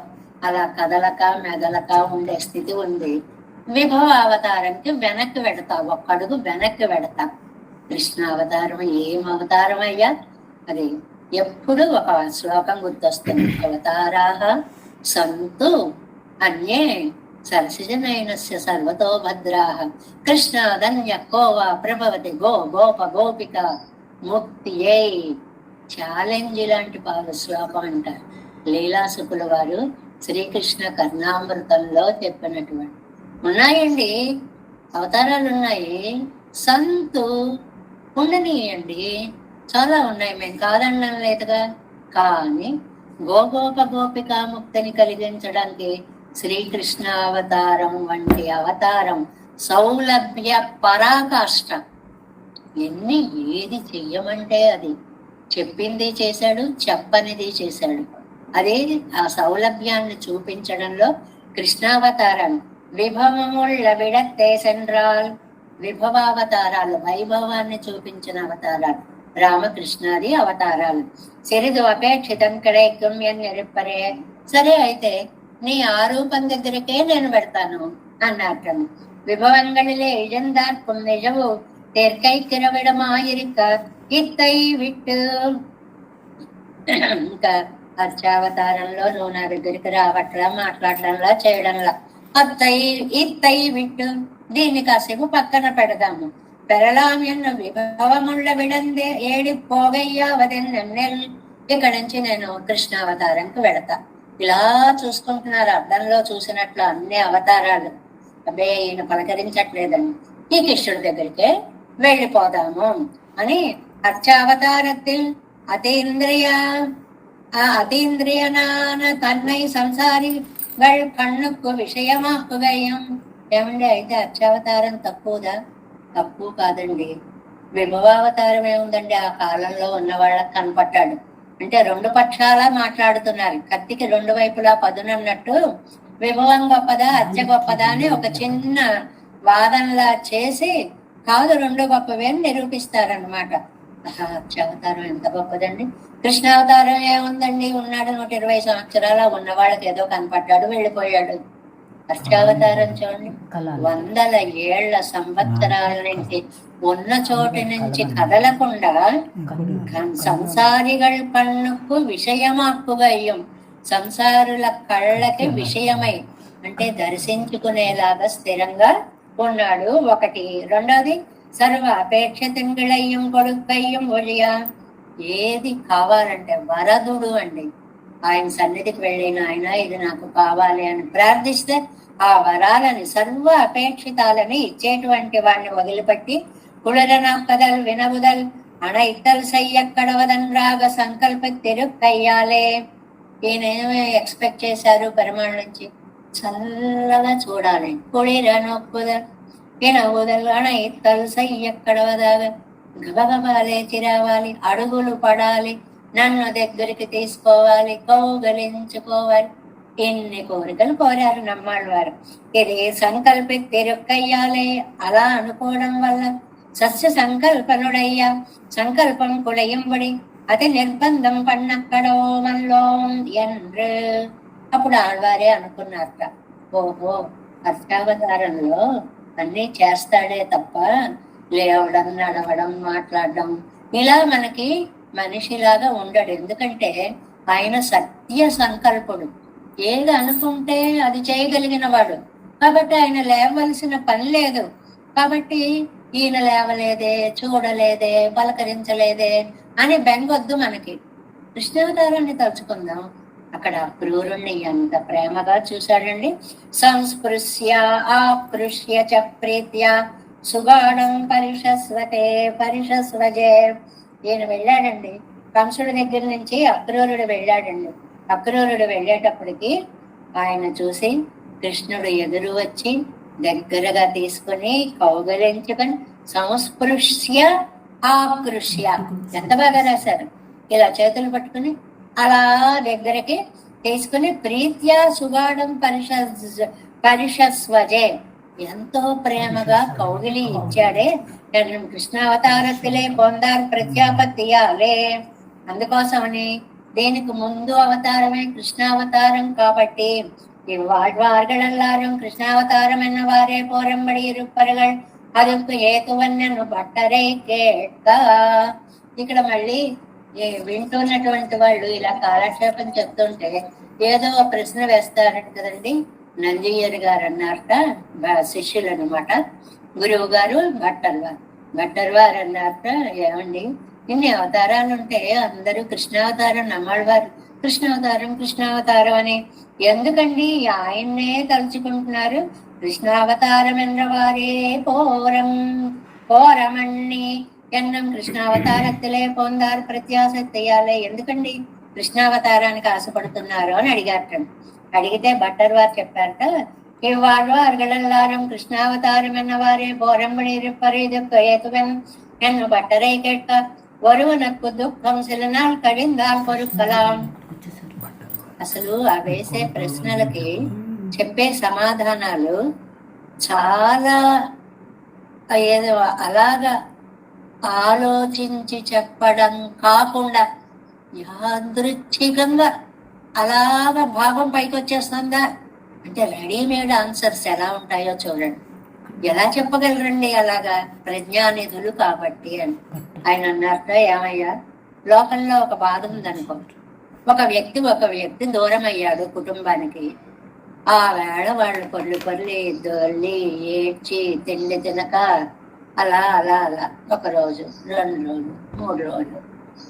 S1: అలా కదలక మెదలక ఉండే స్థితి ఉంది. విభవ అవతారంకి వెనక్కి వెడతావు, ఒక్కడుగు వెనక్కి వెడతావు. కృష్ణ అవతారం ఏం అవతారం అయ్యా? అది ఎప్పుడు ఒక శ్లోకం గుర్తొస్తుంది. అవతారాహ సంతు అన్యే సరసిజనైనస్య సర్వతో భద్రాహ కృష్ణాదన్య కోవా ప్రభవతి గోప గోపిక ముక్తియే. ఛాలెంజ్ లాంటి శ్లోకం అంటారు. లీలాసుకుల వారు శ్రీకృష్ణ కర్ణామృతంలో చెప్పినటువంటి ఉన్నాయండి, అవతారాలు ఉన్నాయి. సంతు ఉండనియండి, చాలా ఉన్నాయి, మేము కాదనడం లేదుగా. కానీ గోగోప గోపికాముక్తిని కలిగించడానికి శ్రీకృష్ణ అవతారం వంటి అవతారం సౌలభ్య పరాకాష్ట. ఎన్ని ఏది చెయ్యమంటే అది చెప్పింది చేశాడు, చెప్పనిది చేశాడు. అదే ఆ సౌలభ్యాన్ని చూపించడంలో కృష్ణావతారం. విభవముళ్ళ విడత్తే సెండ్రాల్, విభవావతారాలు, వైభవాన్ని చూపించిన అవతారాలు రామకృష్ణాది అవతారాలు. సిరిదు అపేక్షితం కడైక్యం నిరుపరే. సరే అయితే నీ ఆరూపం దగ్గరికే నేను పెడతాను అన్నట్టు. విభవంగళిలే ఇజందార్పుం నిజవు తెర్కైకిరవిడమాయిరిక ఇత్తై విట్టు. ఇంకా అర్చావతారంలో నువ్వు నా దగ్గరికి రావట్లా, మాట్లాడడంలా, చేయడంలా. ఇత్తై విట్టు, దీన్ని కాసేపు పక్కన పెడదాము. పెరలాం ఎన్న విభవముళ్ళ విడందే ఏడి పోగయ్యావదెన్నెల్. ఇక్కడ నుంచి నేను కృష్ణావతారంకి వెడతా. ఇలా చూసుకుంటున్నారు, అర్థంలో చూసినట్లు అన్ని అవతారాలు. అబ్బే ఈయన పలకరించట్లేదని, ఈ కృష్ణుడి దగ్గరికే వెళ్ళిపోదాము అని அர்ச்சாவதாரத்தில் அதீந்திரியனான தன்னை సంసారిகள் కన్నుకు విషయమాకుగయం. ఏమండి, అయితే అర్చావతారం తక్కువదా? తక్కువ కాదండి. విభవావతారం ఏముందండి, ఆ కాలంలో ఉన్న వాళ్ళకి కనపడ్డాడు. అంటే రెండు పక్షాల మాట్లాడుతున్నారు, కత్తికి రెండు వైపులా పదునన్నట్టు. విభవం గొప్పదా, అర్చ గొప్పదా అని ఒక చిన్న వాదనలా చేసి కాదు రెండు గొప్పవే అని నిరూపిస్తారనమాట. అర్చావతారం ఎంత గొప్పదండి. కృష్ణావతారం ఏముందండి, ఉన్నాడు 120 సంవత్సరాల, ఉన్న వాళ్ళకి ఏదో కనపడ్డాడు, వెళ్ళిపోయాడు. అర్చావతారం చూడండి, వందల ఏళ్ల సంవత్సరాల నుంచి ఉన్న చోటు నుంచి కదలకుండా సంసారిகள் కన్నుకు విషయమాక్కుగయ్యం. సంసారుల కళ్ళకి విషయమై అంటే దర్శించుకునేలాగా స్థిరంగా ఉన్నాడు. ఒకటి. రెండోది, సర్వ అపేక్షతింగిళయ్యం కొడుకయ్యం ఒழிయా. ఏది కావాలంటే వరదుడు అండి. ఆయన సన్నిధికి వెళ్ళిన ఆయన ఇది నాకు కావాలి అని ప్రార్థిస్తే ఆ వరాలని, సర్వ అపేక్షితాలని ఇచ్చేటువంటి వాడిని వదిలిపెట్టి కుళరనాక్కదల్ వినబుదల్ అణైత్తల్ సయ్యక్కడవదన్ రాగ సంకల్ప తిరుక్కయ్యాలే. ఈయనేమో ఎక్స్పెక్ట్ చేశారు పెరుమాళ్ నుంచి, చల్లగా చూడాలి, కుళిర నొప్పుదల్ వినబుదల్ అణైత్తల్ సయ్యక్కడవదాగ, గబగబా లేచి రావాలి, అడుగులు పడాలి, నన్ను దగ్గరికి తీసుకోవాలి, కౌగలించుకోవాలి. ఎన్ని కోరికలు కోరారు నమ్మాళ్ళ వారు. ఇది సంకల్పి తిరుక్కయ్యాలే. అలా అనుకోవడం వల్ల సస్య సంకల్పనుడయ్యా, సంకల్పం కుళయంబడి అతి నిర్బంధం పన్నక్కడో మనలో ఎండ్రు. అప్పుడు ఆళ్వారే అనుకున్నారట, ఓహో అష్టావతారంలో అన్నీ చేస్తాడే తప్ప లేవడం, నడవడం, మాట్లాడడం ఇలా మనకి మనిషిలాగా ఉండడు. ఎందుకంటే ఆయన సత్య సంకల్పుడు, ఏది అనుకుంటే అది చేయగలిగిన వాడు. కాబట్టి ఆయన లేవలసిన పని లేదు. కాబట్టి ఈయన లేవలేదే, చూడలేదే, పలకరించలేదే అని బెంగొద్దు మనకి. కృష్ణావతారాన్ని తలుచుకుందాం. అక్కడ క్రూరుణ్ణి ఎంత ప్రేమగా చూశాడండి. సంస్పృశ్య ఆకృష్య చ ప్రీత్య సుగాఢం పరిషస్వతే పరిషస్వజే. ఈయన వెళ్ళాడండి, కంసుడి దగ్గర నుంచి అక్రూరుడు వెళ్ళాడండి. అక్రూరుడు వెళ్ళేటప్పటికి ఆయన చూసి కృష్ణుడు ఎదురు వచ్చి దగ్గరగా తీసుకుని కౌగలించుకొని సంస్పృశ్య ఆకృష్య, ఎంత బాగా రాశారు. ఇలా చేతులు పట్టుకుని అలా దగ్గరికి తీసుకుని ప్రీత్యా సుగాఢం పరిషస్వజే, ఎంతో ప్రేమగా కౌగిలి ఇచ్చాడే. కృష్ణావతారத்திலே పొందారు ప్రత్యాపత్తియాలే. అందుకోసమని దీనికి ముందు అవతారమే కృష్ణావతారం. కాబట్టి வாழ்வார்களெல்லாரும் கிருஷ்ணாவதாரம் என்னவாறே போரம்படி இருப்பர்கள் அதுக்கு ஏతువన్నను బట్టరే కేట. ఇక్కడ మళ్ళీ వింటున్నటువంటి వాళ్ళు ఇలా కాలక్షేపం చెప్తుంటే ఏదో ప్రశ్న వేస్తారట కదండి. నందియ్యర్ గారు అన్నారట, శిష్యులు అనమాట, గురువు గారు భట్టర్వారు అన్నారట, ఏమండి ఇన్ని అవతారాలు ఉంటే అందరూ కృష్ణావతారం నమ్మాళ్ళవారు కృష్ణావతారం అని ఎందుకండి ఆయన్నే తలుచుకుంటున్నారు? కృష్ణావతారం ఎన్నవారే పోరమణి ఎన్నం కృష్ణావతారத்திலே పొందారు ప్రత్యాసత్యాలే. ఎందుకండి కృష్ణావతారానికి ఆశపడుతున్నారు అని అడిగారట. అడిగితే భట్టర్ వారు చెప్పారట, ఇవ్వాழ்వార్గళెల్లాரும் కృష్ణావతారం ఎన్నవారే போரம்பணி இருப்பரிதுக்கு ஏத்துவன் என்று பட்டரை கேட்க ஒருவனுக்கு దుఃఖం సిలనాల్ కడిందాల్ పొరుక్కలాం. అసలు ఆ వేసే ప్రశ్నలకి చెప్పే సమాధానాలు చాలా ఏదో అలాగా ఆలోచించి చెప్పడం కాకుండా యాదృచ్ఛికంగా అలాగా భావం పైకి వచ్చేస్తుందా అంటే రెడీమేడ్ ఆన్సర్స్ ఎలా ఉంటాయో చూడండి. ఎలా చెప్పగలరండి అలాగా? ప్రజ్ఞానిధులు కాబట్టి అని ఆయన అన్నట్ట. ఏమయ్యా, లోకంలో ఒక బాధ ఉందనుకో, ఒక వ్యక్తి దూరం అయ్యాడు కుటుంబానికి. ఆ వేళ వాళ్ళు పొర్లి దొల్లి ఏడ్చి తిండి తినక అలా అలా అలా 1 రోజు 2 రోజులు 3 రోజులు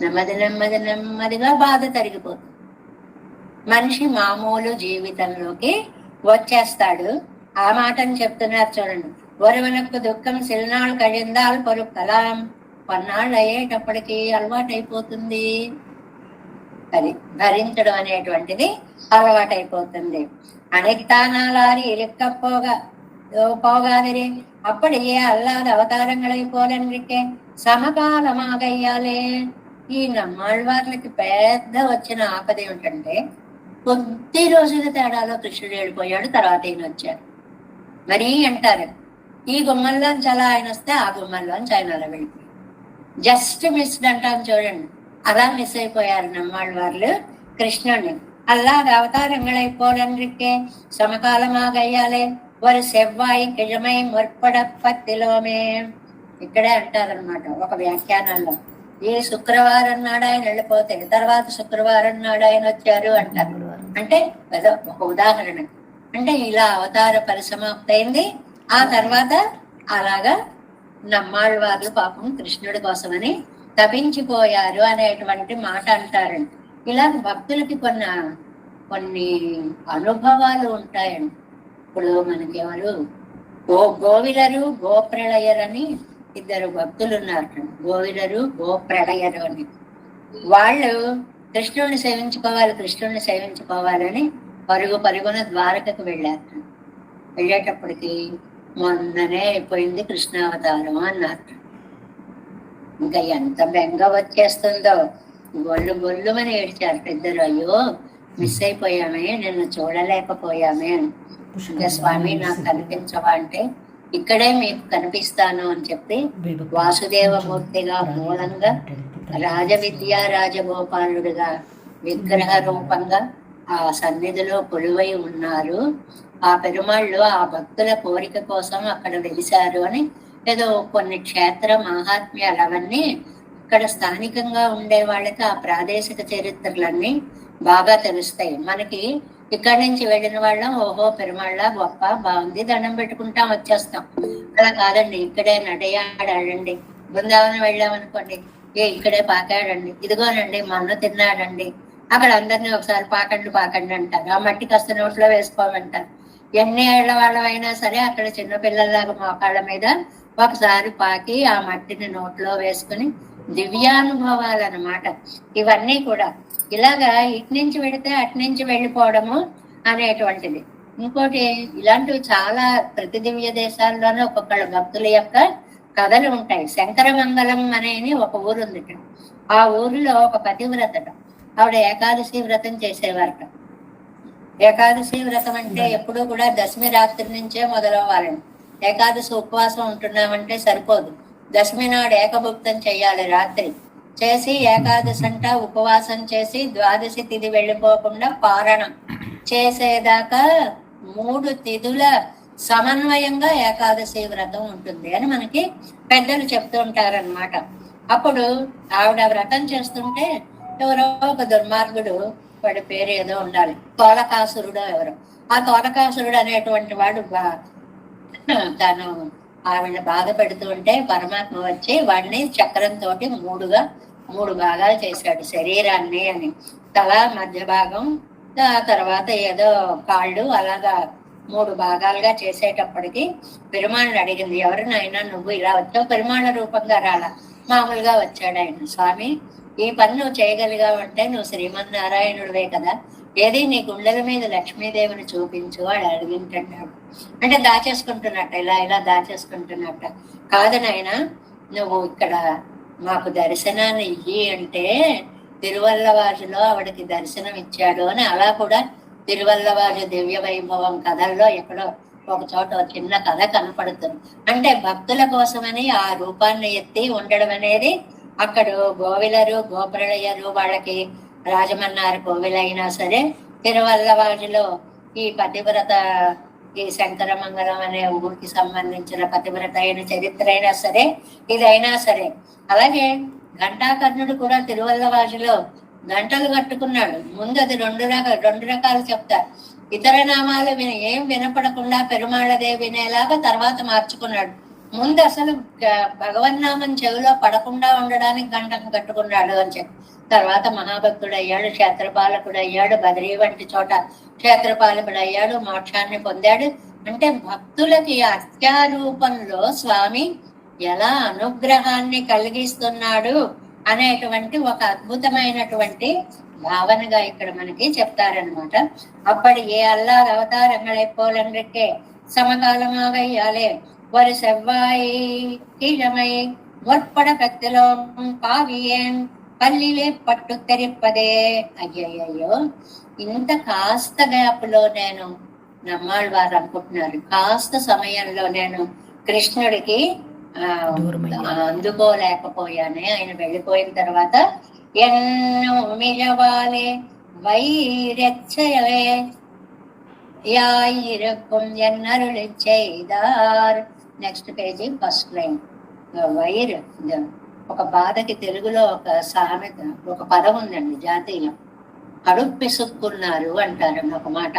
S1: నెమ్మదిగా బాధ తరిగిపోతుంది. మనిషి మామూలు జీవితంలోకి వచ్చేస్తాడు. ఆ మాటను చెప్తున్నారు చూడండి. ఒరువనకు దుఃఖం సిల్నాళ్ళు కడిందాలు పొరుక్కలాం. కొన్నాళ్ళు అయ్యేటప్పటికి అలవాటైపోతుంది. అది భరించడం అనేటువంటిది అలవాటైపోతుంది. அனைத்தானாலாரி இருக்க போகாதிரே அப்படியே அல்லாத அவதாரங்களை போலன்றிకే సమకాలమాగయ్యాలే. ఈ నమ్మాళ్ళవార్లకి పెద్ద వచ్చిన ఆపద ఏమిటంటే, కొద్ది రోజుల తేడాలో కృష్ణుడు వెళ్ళిపోయాడు, తర్వాత ఈయన వచ్చారు. మరీ అంటారు, ఈ గుమ్మల్లోంచి అలా ఆయన వస్తే ఆ గుమ్మల్లోంచి ఆయన అలా వెళ్ళిపోయాడు. జస్ట్ మిస్డ్ అంటాను చూడండి. అలా మిస్ అయిపోయారు నమ్మాళ్ళవార్లు కృష్ణుడిని. அல்லாத அவதாரங்களை போலன்றிக்கே సమకాలమాగయ్యాలే ஒரு செவ்வாய் கிழமை முற்பட 10 ఇక్కడే అంటారనమాట ఒక వ్యాఖ్యానాల్లో. ఈ శుక్రవారం నాడు ఆయన వెళ్ళిపోతే తర్వాత శుక్రవారం నాడు ఆయన వచ్చారు అంటారు. అంటే ఒక ఉదాహరణ. అంటే ఇలా అవతార పరిసమాప్తి అయింది. ఆ తర్వాత అలాగా నమ్మాళ్ళవార్లు పాపం కృష్ణుడి కోసమని తపించిపోయారు అనేటువంటి మాట అంటారండి. ఇలా భక్తులకి కొన్ని అనుభవాలు ఉంటాయండి. ఇప్పుడు మనకి ఎవరు గోవిలరు గోప్రళయరు అని 2 భక్తులు ఉన్నారు. గోవిలరు గోప్రళయరు అని. వాళ్ళు కృష్ణుడిని సేవించుకోవాలని పరుగున ద్వారకకు వెళ్ళారు. వెళ్ళేటప్పటికి మొన్ననే అయిపోయింది కృష్ణావతారం అన్నారు. ఇంకా ఎంత బెంగ వచ్చేస్తుందో, గొల్లుమని ఏడ్చారు 2. అయ్యో మిస్ అయిపోయామే, నిన్ను చూడలేకపోయామే అని. ఇంకా స్వామి నాకు కనిపించవా అంటే, ఇక్కడే మీకు కనిపిస్తాను అని చెప్పి వాసుదేవమూర్తిగా మూలంగా రాజవిద్యా రాజగోపాలుడిగా విగ్రహ రూపంగా ఆ సన్నిధిలో కొలువై ఉన్నారు. ఆ పెరుమాళ్ళు ఆ భక్తుల కోరిక కోసం అక్కడ వెలిశారు అని ఏదో కొన్ని క్షేత్ర మహాత్మ్యాలు అవన్నీ ఇక్కడ స్థానికంగా ఉండే వాళ్ళకి ఆ ప్రాదేశిక చరిత్రలన్నీ బాగా తెలుస్తాయి. మనకి ఇక్కడి నుంచి వెళ్ళిన వాళ్ళం ఓహో పెరుమాళ్ళ గొప్ప బాగుంది దండం పెట్టుకుంటాం వచ్చేస్తాం. అలా కాదండి. ఇక్కడే నడయాడండి. బృందావనం వెళ్ళామనుకోండి, ఇక్కడే పాకాడండి, ఇదిగోనండి మొన్న తిన్నాడండి, అక్కడ అందరినీ ఒకసారి పాకండి అంటారు. ఆ మట్టి కాస్త నోట్లో వేసుకోమంటారు. ఎన్ని ఏళ్ల వాళ్ళమైనా సరే అక్కడ చిన్నపిల్లలాగా మోకాళ్ళ మీద ఒకసారి పాకి ఆ మట్టిని నోట్లో వేసుకుని దివ్యానుభవాలు అన్నమాట. ఇవన్నీ కూడా ఇలాగా ఇటు నుంచి వెళితే అటు నుంచి వెళ్ళిపోవడము అనేటువంటిది. ఇంకోటి ఇలాంటివి చాలా ప్రతి దివ్య దేశాల్లోనూ ఒక్కొక్కళ్ళ భక్తుల యొక్క కథలు ఉంటాయి. శంకరమంగళం అనేది ఒక ఊరు ఉంది. ఆ ఊరిలో ఒక పతివ్రతట, ఆవిడ ఏకాదశి వ్రతం చేసేవారట. ఏకాదశి వ్రతం అంటే ఎప్పుడూ కూడా దశమి రాత్రి నుంచే మొదలవ్వాలండి. ఏకాదశి ఉపవాసం ఉంటున్నామంటే సరిపోదు. దశమి నాడు ఏకభుక్తం చెయ్యాలి. రాత్రి చేసి ఏకాదశి అంట ఉపవాసం చేసి ద్వాదశి తిథి వెళ్ళిపోకుండా పారణం చేసేదాకా 3 తిథుల సమన్వయంగా ఏకాదశి వ్రతం ఉంటుంది అని మనకి పెద్దలు చెప్తూ ఉంటారనమాట. అప్పుడు ఆవిడ వ్రతం చేస్తుంటే ఎవరో ఒక దుర్మార్గుడు, వాడి పేరు ఏదో ఉండాలి, తోలకాసురుడు ఎవరో, ఆ తోలకాసురుడు అనేటువంటి వాడు తను ఆవిడ బాధ పెడుతూ ఉంటే పరమాత్మ వచ్చి వాడిని చక్రంతో 3 భాగాలు చేశాడు శరీరాన్ని అని. తల, మధ్య భాగం, తర్వాత ఏదో కాళ్ళు, అలాగా 3 భాగాలుగా చేసేటప్పటికి పెరుమాళ్ళని అడిగింది, ఎవరు నాయనా నువ్వు ఇలా వచ్చావు? పెరుమాళ్ళ రూపంగా రాలా, మామూలుగా వచ్చాడు ఆయన. స్వామి ఈ పని నువ్వు చేయగలిగావంటే నువ్వు శ్రీమన్నారాయణుడివే కదా, ఏది నీ గుండెల మీద లక్ష్మీదేవిని చూపించు వాడు అడిగింటున్నాడు. అంటే దాచేసుకుంటున్నట్ట, ఇలా ఇలా దాచేసుకుంటున్నట్ట. కాదు నాయన, నువ్వు ఇక్కడ మాకు దర్శనాన్ని ఇయ్యి అంటే తిరువల్లవాజులో ఆవిడకి దర్శనం ఇచ్చాడు అని అలా కూడా తిరువల్లవాజు దివ్య వైభవం కథల్లో ఎక్కడో ఒక చోట చిన్న కథ కనపడుతుంది. అంటే భక్తుల కోసమని ఆ రూపాన్ని ఎత్తి ఉండడం అనేది అక్కడ గోవిలరు గోప్రళయ్యరు వాళ్ళకి రాజమన్నారు కోవిలైనా సరే, తిరువల్లవాజులో ఈ పతివ్రత, ఈ శంకరమంగళం అనే ఊరికి సంబంధించిన పతివ్రత అయిన చరిత్ర అయినా సరే, ఇదైనా సరే. అలాగే ఘంటాకర్ణుడు కూడా తిరువల్లవాజులో గంటలు కట్టుకున్నాడు. ముందు అది రెండు రకాలు చెప్తారు. ఇతర నామాలు ఏం వినపడకుండా పెరుమాళదే వినేలాగా తర్వాత మార్చుకున్నాడు. ముందు అసలు భగవన్నామం చెవిలో పడకుండా ఉండడానికి గంటను కట్టుకున్నాడు అని చెప్పి, తర్వాత మహాభక్తుడు అయ్యాడు, క్షేత్రపాలకుడు అయ్యాడు, బద్రీ వంటి చోట క్షేత్రపాలకుడు అయ్యాడు, మోక్షాన్ని పొందాడు. అంటే భక్తులకి అత్యారూపంలో స్వామి ఎలా అనుగ్రహాన్ని కలిగిస్తున్నాడు అనేటువంటి ఒక అద్భుతమైనటువంటి భావనగా ఇక్కడ మనకి చెప్తారనమాట. అప్పటి ఏ అల్లార్ అవతారங்களை போலன்றிருக்கே సమకాలమాగయ్యాలే ஒரு செவ்வாய் கிழமை முற்பட பெத்திலும் பாவியேன் పల్లిలే పట్టు తెరిపదే. అయ్యయ్యో, ఇంత కాస్త గ్యాప్ లో నేను నమ్మాళ్ళు వారు అనుకుంటున్నారు, కాస్త సమయంలో నేను కృష్ణుడికి అందుకోలేకపోయానే. ఆయన వెళ్ళిపోయిన తర్వాత ఎన్నో మిజవాలే వైరెచ్చలే యాయిరకం ఎన్నరుళి చేదార్. Next page first line. వైర్ ఒక బాధకి తెలుగులో ఒక సామెత, ఒక పదం ఉందండి జాతీయం. కడుపు పిసుక్కున్నారు అంటారు ఒక మాట.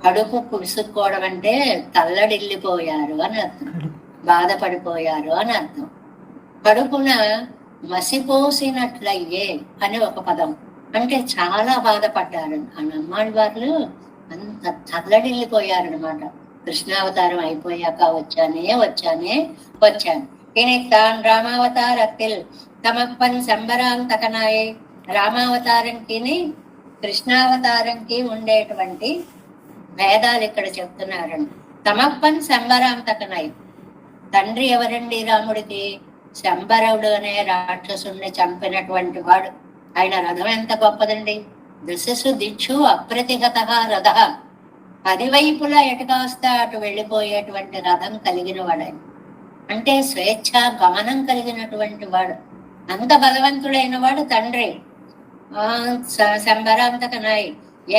S1: కడుపు పిసుక్కోవడం అంటే తల్లడిల్లిపోయారు అని అర్థం, బాధపడిపోయారు అని అర్థం. కడుపున మసిపోసినట్లయ్యే అని ఒక పదం, అంటే చాలా బాధపడ్డారు. ఆ నమ్మాళ్ళ వాళ్ళు అంత తల్లడిల్లిపోయారు అనమాట. కృష్ణావతారం అయిపోయాక వచ్చాను இனித்தான் ராமாவதாரத்தில் தமப்பன் సంబరాంతకనాయే. రామావతారంకి కృష్ణావతారంకి ఉండేటువంటి భేదాలు ఇక్కడ చెప్తున్నారండి. తమప్పన్ సంబరాంతకనాయ్. తండ్రి ఎవరండి రాముడికి? శంబరుడు అనే రాక్షసుని చంపినటువంటి వాడు. ఆయన రథం ఎంత గొప్పదండి! దిశసు దిక్షు అప్రతిహత రథ. 10 వైపులా ఎటు కాస్తా అటు వెళ్ళిపోయేటువంటి రథం కలిగిన వాడు. అంటే స్వేచ్ఛ గమనం కలిగినటువంటి వాడు. అంత బలవంతుడైన వాడు తండ్రి. సంబరాంతకనాయ్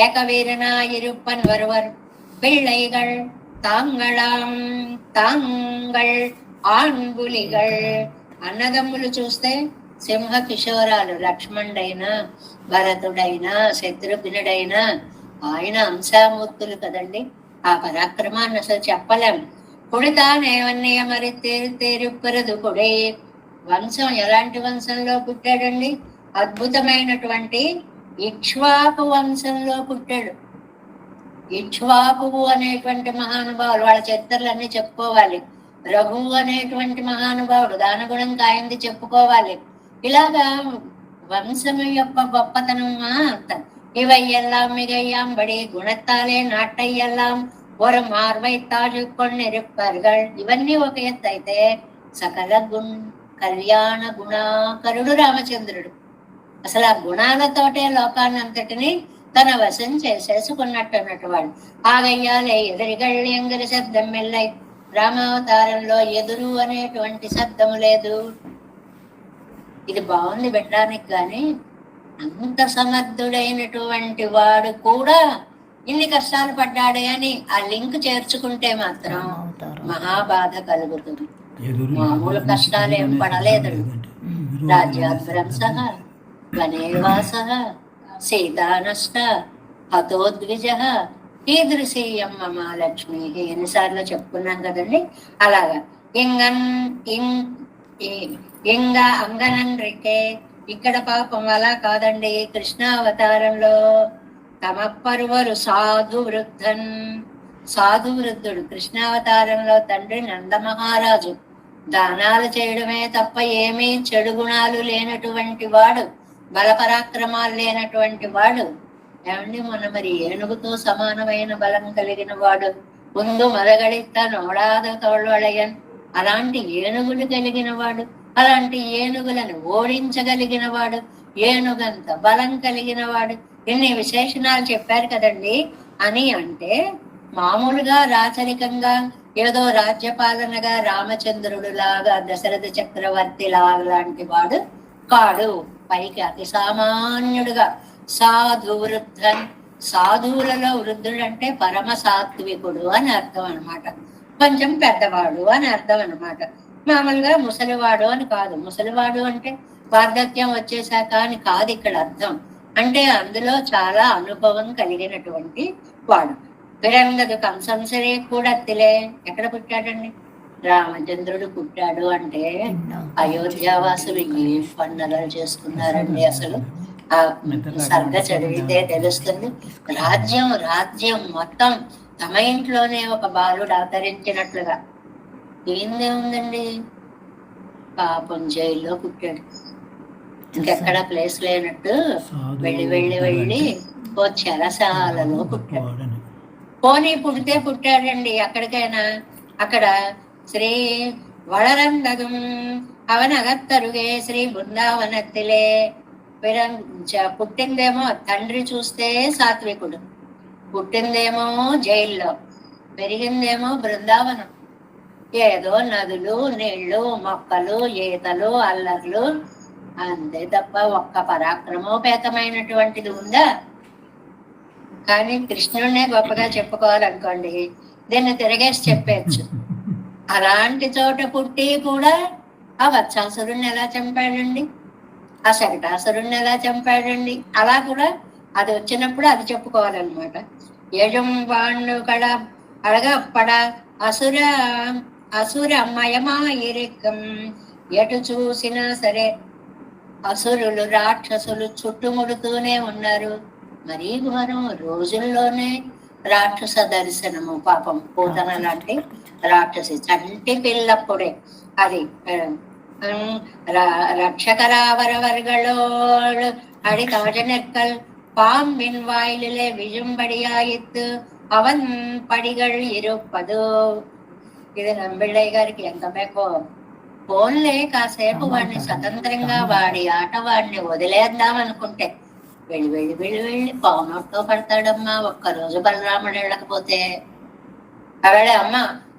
S1: ஏகவீரனாயிருப்பன் ஒருவர் பிள்ளைகள் தாங்களாம் தாங்கள் ఆన్బులిగల్. అన్నదమ్ములు చూస్తే సింహ కిషోరాలు. లక్ష్మణుడైనా భరతుడైనా శత్రుఘ్నుడైనా ఆయన అంశామూర్తులు కదండి. ఆ పరాక్రమాన్ని అసలు చెప్పలేం. కుడితానేవన్నయ్య మరి తేరుపరదు కుడే. వంశం ఎలాంటి వంశంలో పుట్టాడండి? అద్భుతమైనటువంటి ఇక్ష్వాకు వంశంలో పుట్టాడు. ఇక్ష్వాకువు అనేటువంటి మహానుభావులు, వాళ్ళ చరిత్రలన్నీ చెప్పుకోవాలి. రఘువు అనేటువంటి మహానుభావుడు, దానగుణం కాయంది చెప్పుకోవాలి. ఇలాగా వంశము యొక్క గొప్పతనమా అంత. இவையெல்லாம் மிகையாம்படி குணத்தாலே நாட்டையெல்லாம் ஒரு మార్వై తాజుకొనిరుప్పర్గల్. ఇవన్నీ ఒక ఎత్తు అయితే సకల కళ్యాణ గుణాకరుడు రామచంద్రుడు. అసలు ఆ గుణాలతోటే లోకాన్ని అంతటిని తన వశం చేసేసుకున్నట్టు అన్నట్టువాడు. ఆగయ్యాలే ఎదురుగళ్ళు ఎంగరి శబ్దం మెల్లై. రామావతారంలో ఎదురు అనేటువంటి శబ్దము లేదు. ఇది బాగుంది పెట్టడానికి, కానీ అంత సమర్థుడైనటువంటి వాడు కూడా ఇన్ని కష్టాలు పడ్డాడే అని ఆ లింక్ చేర్చుకుంటే మాత్రం మహాబాధ కలుగుతుంది. మామూలు కష్టాలు ఏం పడలేదు. రాజ్యాద్భ్రంశ, వనేవాస, సీతానష్ట, హతోద్విజ, కీదృశీయం మహాలక్ష్మి. ఎన్నిసార్లు చెప్పుకున్నాం కదండి. అలాగా ఇంకా అంగనండ్రికే. ఇక్కడ పాపం అలా కాదండి. కృష్ణావతారంలో తమ పరువరు సాధు వృద్ధుడు. కృష్ణావతారంలో తండ్రి నందమహారాజు, దానాలు చేయడమే తప్ప ఏమీ చెడు గుణాలు లేనటువంటి వాడు, బలపరాక్రమాలు లేనటువంటి వాడు ఏమండి, మొన్న మరి ఏనుగుతో సమానమైన బలం కలిగిన వాడు ముందు మదగడిత నోడాద తోళ్ళయన్, అలాంటి ఏనుగులు కలిగిన వాడు, అలాంటి ఏనుగులను ఓడించగలిగిన వాడు, ఏనుగంత బలం కలిగిన వాడు, ఇన్ని విశేషణాలు చెప్పారు కదండి. అని అంటే మామూలుగా రాచరికంగా ఏదో రాజ్యపాలనగా రామచంద్రుడు లాగా, దశరథ చక్రవర్తి లాంటి వాడు కాడు. పైకి అతి సామాన్యుడుగా సాధు వృద్ధన్, సాధువులలో వృద్ధుడు అంటే పరమ సాత్వికుడు అని అర్థం అనమాట. కొంచెం పెద్దవాడు అని అర్థం అనమాట. మామూలుగా ముసలివాడు అని కాదు. ముసలివాడు అంటే వార్ధక్యం వచ్చేసాక అని కాదు ఇక్కడ అర్థం. అంటే అందులో చాలా అనుభవం కలిగినటువంటి వాడు. పిరంగదు కంసంసరే కూడా తిలే. ఎక్కడ పుట్టాడండి? రామచంద్రుడు పుట్టాడు అంటే అయోధ్యావాసులు ఏ పండగలు చేసుకున్నారండి అసలు. ఆ సర్గ చదివితే తెలుస్తుంది. రాజ్యం రాజ్యం మొత్తం తమ ఇంట్లోనే ఒక బాలుడు అవతరించినట్లుగా. ఏందే ఉందండి, పాపం జైల్లో పుట్టాడు. ఇంకెక్కడ ప్లేస్ లేనట్టు వెళ్ళి వెళ్ళి వెళ్ళి ఓ చెరసాలలో పుట్టాడు. పోనీ పుడితే పుట్టాడండి ఎక్కడికైనా. అక్కడ శ్రీ వళరందగం అవనగత్తరుగే శ్రీ బృందావనత్తిలే. పుట్టిందేమో తండ్రి చూస్తే సాత్వికుడు, పుట్టిందేమో జైల్లో, పెరిగిందేమో బృందావనం. ఏదో నదులు, నీళ్లు, మొక్కలు, ఈతలు, అల్లర్లు, అంతే తప్ప ఒక్క పరాక్రమోపేతమైనటువంటిది ఉందా? కానీ కృష్ణుడినే గొప్పగా చెప్పుకోవాలనుకోండి, దీన్ని తిరగేసి చెప్పచ్చు. అలాంటి చోట పుట్టి కూడా ఆ వత్సాసురుణ్ణి ఎలా చంపాడండి, ఆ శకటాసురుణ్ణి ఎలా చంపాడండి, అలా కూడా అది వచ్చినప్పుడు అది చెప్పుకోవాలన్నమాట. ఏజం వాళ్ళు కడ అడగప్పడ అసుర అసురమయమా ఇరికం, ఎటు చూసినా సరే అసురులు రాక్షసులు చుట్టుముడుతూనే ఉన్నారు. మరీ ఘోరం, రోజుల్లోనే రాక్షస దర్శనము. పాపం పూతన లాంటి రాక్షసి చంటి పిల్లప్పుడే అది ரட்சகராவரவர்களோடு அடிதாஜனர்கள் பாம்பின் வாயிலே விழும்படியாயித்து அவன் படிகள் இருப்பது. ఇది నంబిళ్ళయ్య గారికి ఎంత మేకో. ఫోన్లే కాసేపు వాడిని స్వతంత్రంగా వాడి ఆట వాడిని వదిలేద్దాం అనుకుంటే వెళ్ళి వెళ్ళి వెళ్ళి వెళ్ళి పావునొట్తో పడతాడమ్మా. ఒక్కరోజు బలరాముడు వెళ్ళకపోతే ఆవిడ అమ్మ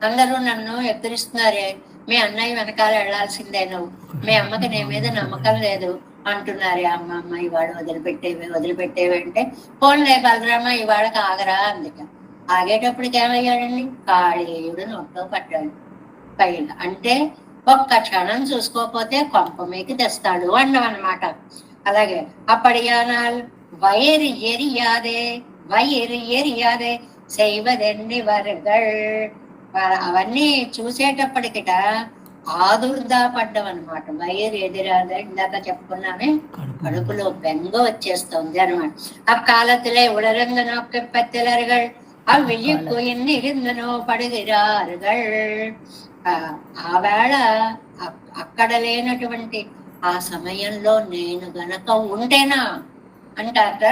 S1: అందరూ నన్ను ఎక్కిరిస్తున్నారే, మీ అన్నయ్య వెనకాల వెళ్లాల్సిందే, నువ్వు మీ అమ్మకి నీ మీద నమ్మకం లేదు అంటున్నారే అమ్మ ఇవాళ వదిలిపెట్టేవి అంటే పోన్లే బలరామ ఇవాళకి ఆగరా అందుక. ఆగేటప్పటికి ఏమయ్యాడండి, కాళీయుడు నొట్టో పట్టాడు పైన. అంటే ఒక్క క్షణం చూసుకోకపోతే కొంప మీకి తెస్తాడు అన్నాం అనమాట. అలాగే అప్పడియానాల్ వయరు ఎరియాదే செய்வதெన్ని వర్గల్. అవన్నీ చూసేటప్పటికిట ఆదుర్దా పడ్డం అనమాట. వయరు ఎదిరాదే, ఇందాక చెప్పుకున్నామే, కడుపులో బెంగ వచ్చేస్తుంది అనమాట. అక్కాలத்திலே உலர்ந்த நோக்கு பத்திலர்கள் அவ்விழிக்கு இன்னிருந்தனோ పడుగిరారుగల్. ఆ వేళ అక్కడ లేనటువంటి ఆ సమయంలో నేను గనక ఉంటేనా అంటారట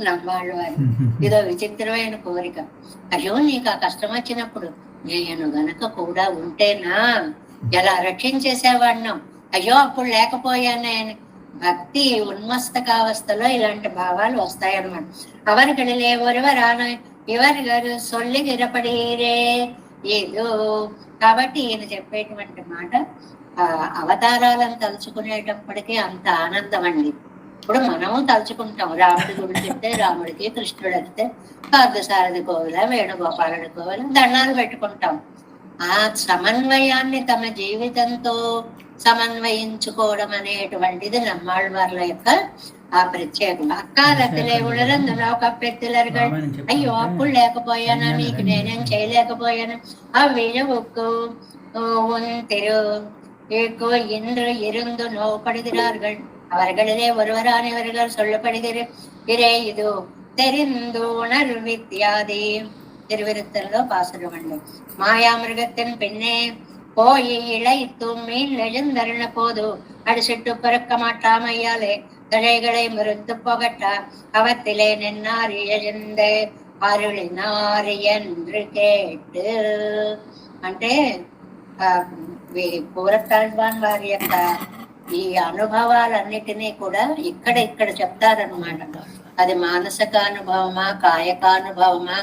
S1: నమ్మాళ్ళు వారు. ఇదో విచిత్రమైన కోరిక. అయ్యో నీకు ఆ కష్టం వచ్చినప్పుడు నేను గనక కూడా ఉంటేనా ఎలా రక్షించేసేవాడినాం, అయ్యో అప్పుడు లేకపోయానే. భక్తి ఉన్మస్తకావస్థలో ఇలాంటి భావాలు వస్తాయన్నమాట. అవరికడిలే ఒరువరాన ఇవరి గారు సొల్లి గిరపడీరే ఏదో. కాబట్టి ఈయన చెప్పేటువంటి మాట అవతారాలను తలుచుకునేటప్పటికీ అంత ఆనందం అండి. ఇప్పుడు మనము తలుచుకుంటాం, రాముడి గుడి చెప్తే రాముడికి, కృష్ణుడు అడిగితే పార్థసారథి కోవిల, వేణుగోపాలుడి కోవిల దండాలు పెట్టుకుంటాం. ఆ సమన్వయాన్ని తమ జీవితంతో సమన్వయించుకోవడం అనేటువంటిది నమ్మాళ్ళవార్ల యొక్క ఆ ప్రత్యేకం. అక్కాలத்திலே உலர்ந்த நோக்கு பத்திலர்கள் అయ్యో అప్పుడు లేకపోయానా, నీకు నేనేం చేయలేకపోయాను. ఆ విழவுக்கு திரு இன்று இருந்து நோப்படுகிறார்கள் அவர்களிலே ஒருவரானவர்கள் சொல்லப்படுகிறே இது தெரிந்து உணர்வித்யாதி. திருவிருத்தల్లో பாசுரம் అండి. మాయామృగத்தின் பெண்ணே போய் இழைத்து மீன் எழுந்தருள போது அடிசிட்டு பிறக்க மாட்டாமையாலே தழைகளை முறித்து போகட்டா அவத்திலே நின்னார் எழுந்து అరుళినారు என்று కేటు అంటే పూరతాళ్వాన్ వారి యొక్క ఈ అనుభవాలన్నిటినీ కూడా ఇక్కడ చెప్తారనమాట. అది మానసిక అనుభవమా, కాయకానుభవమా,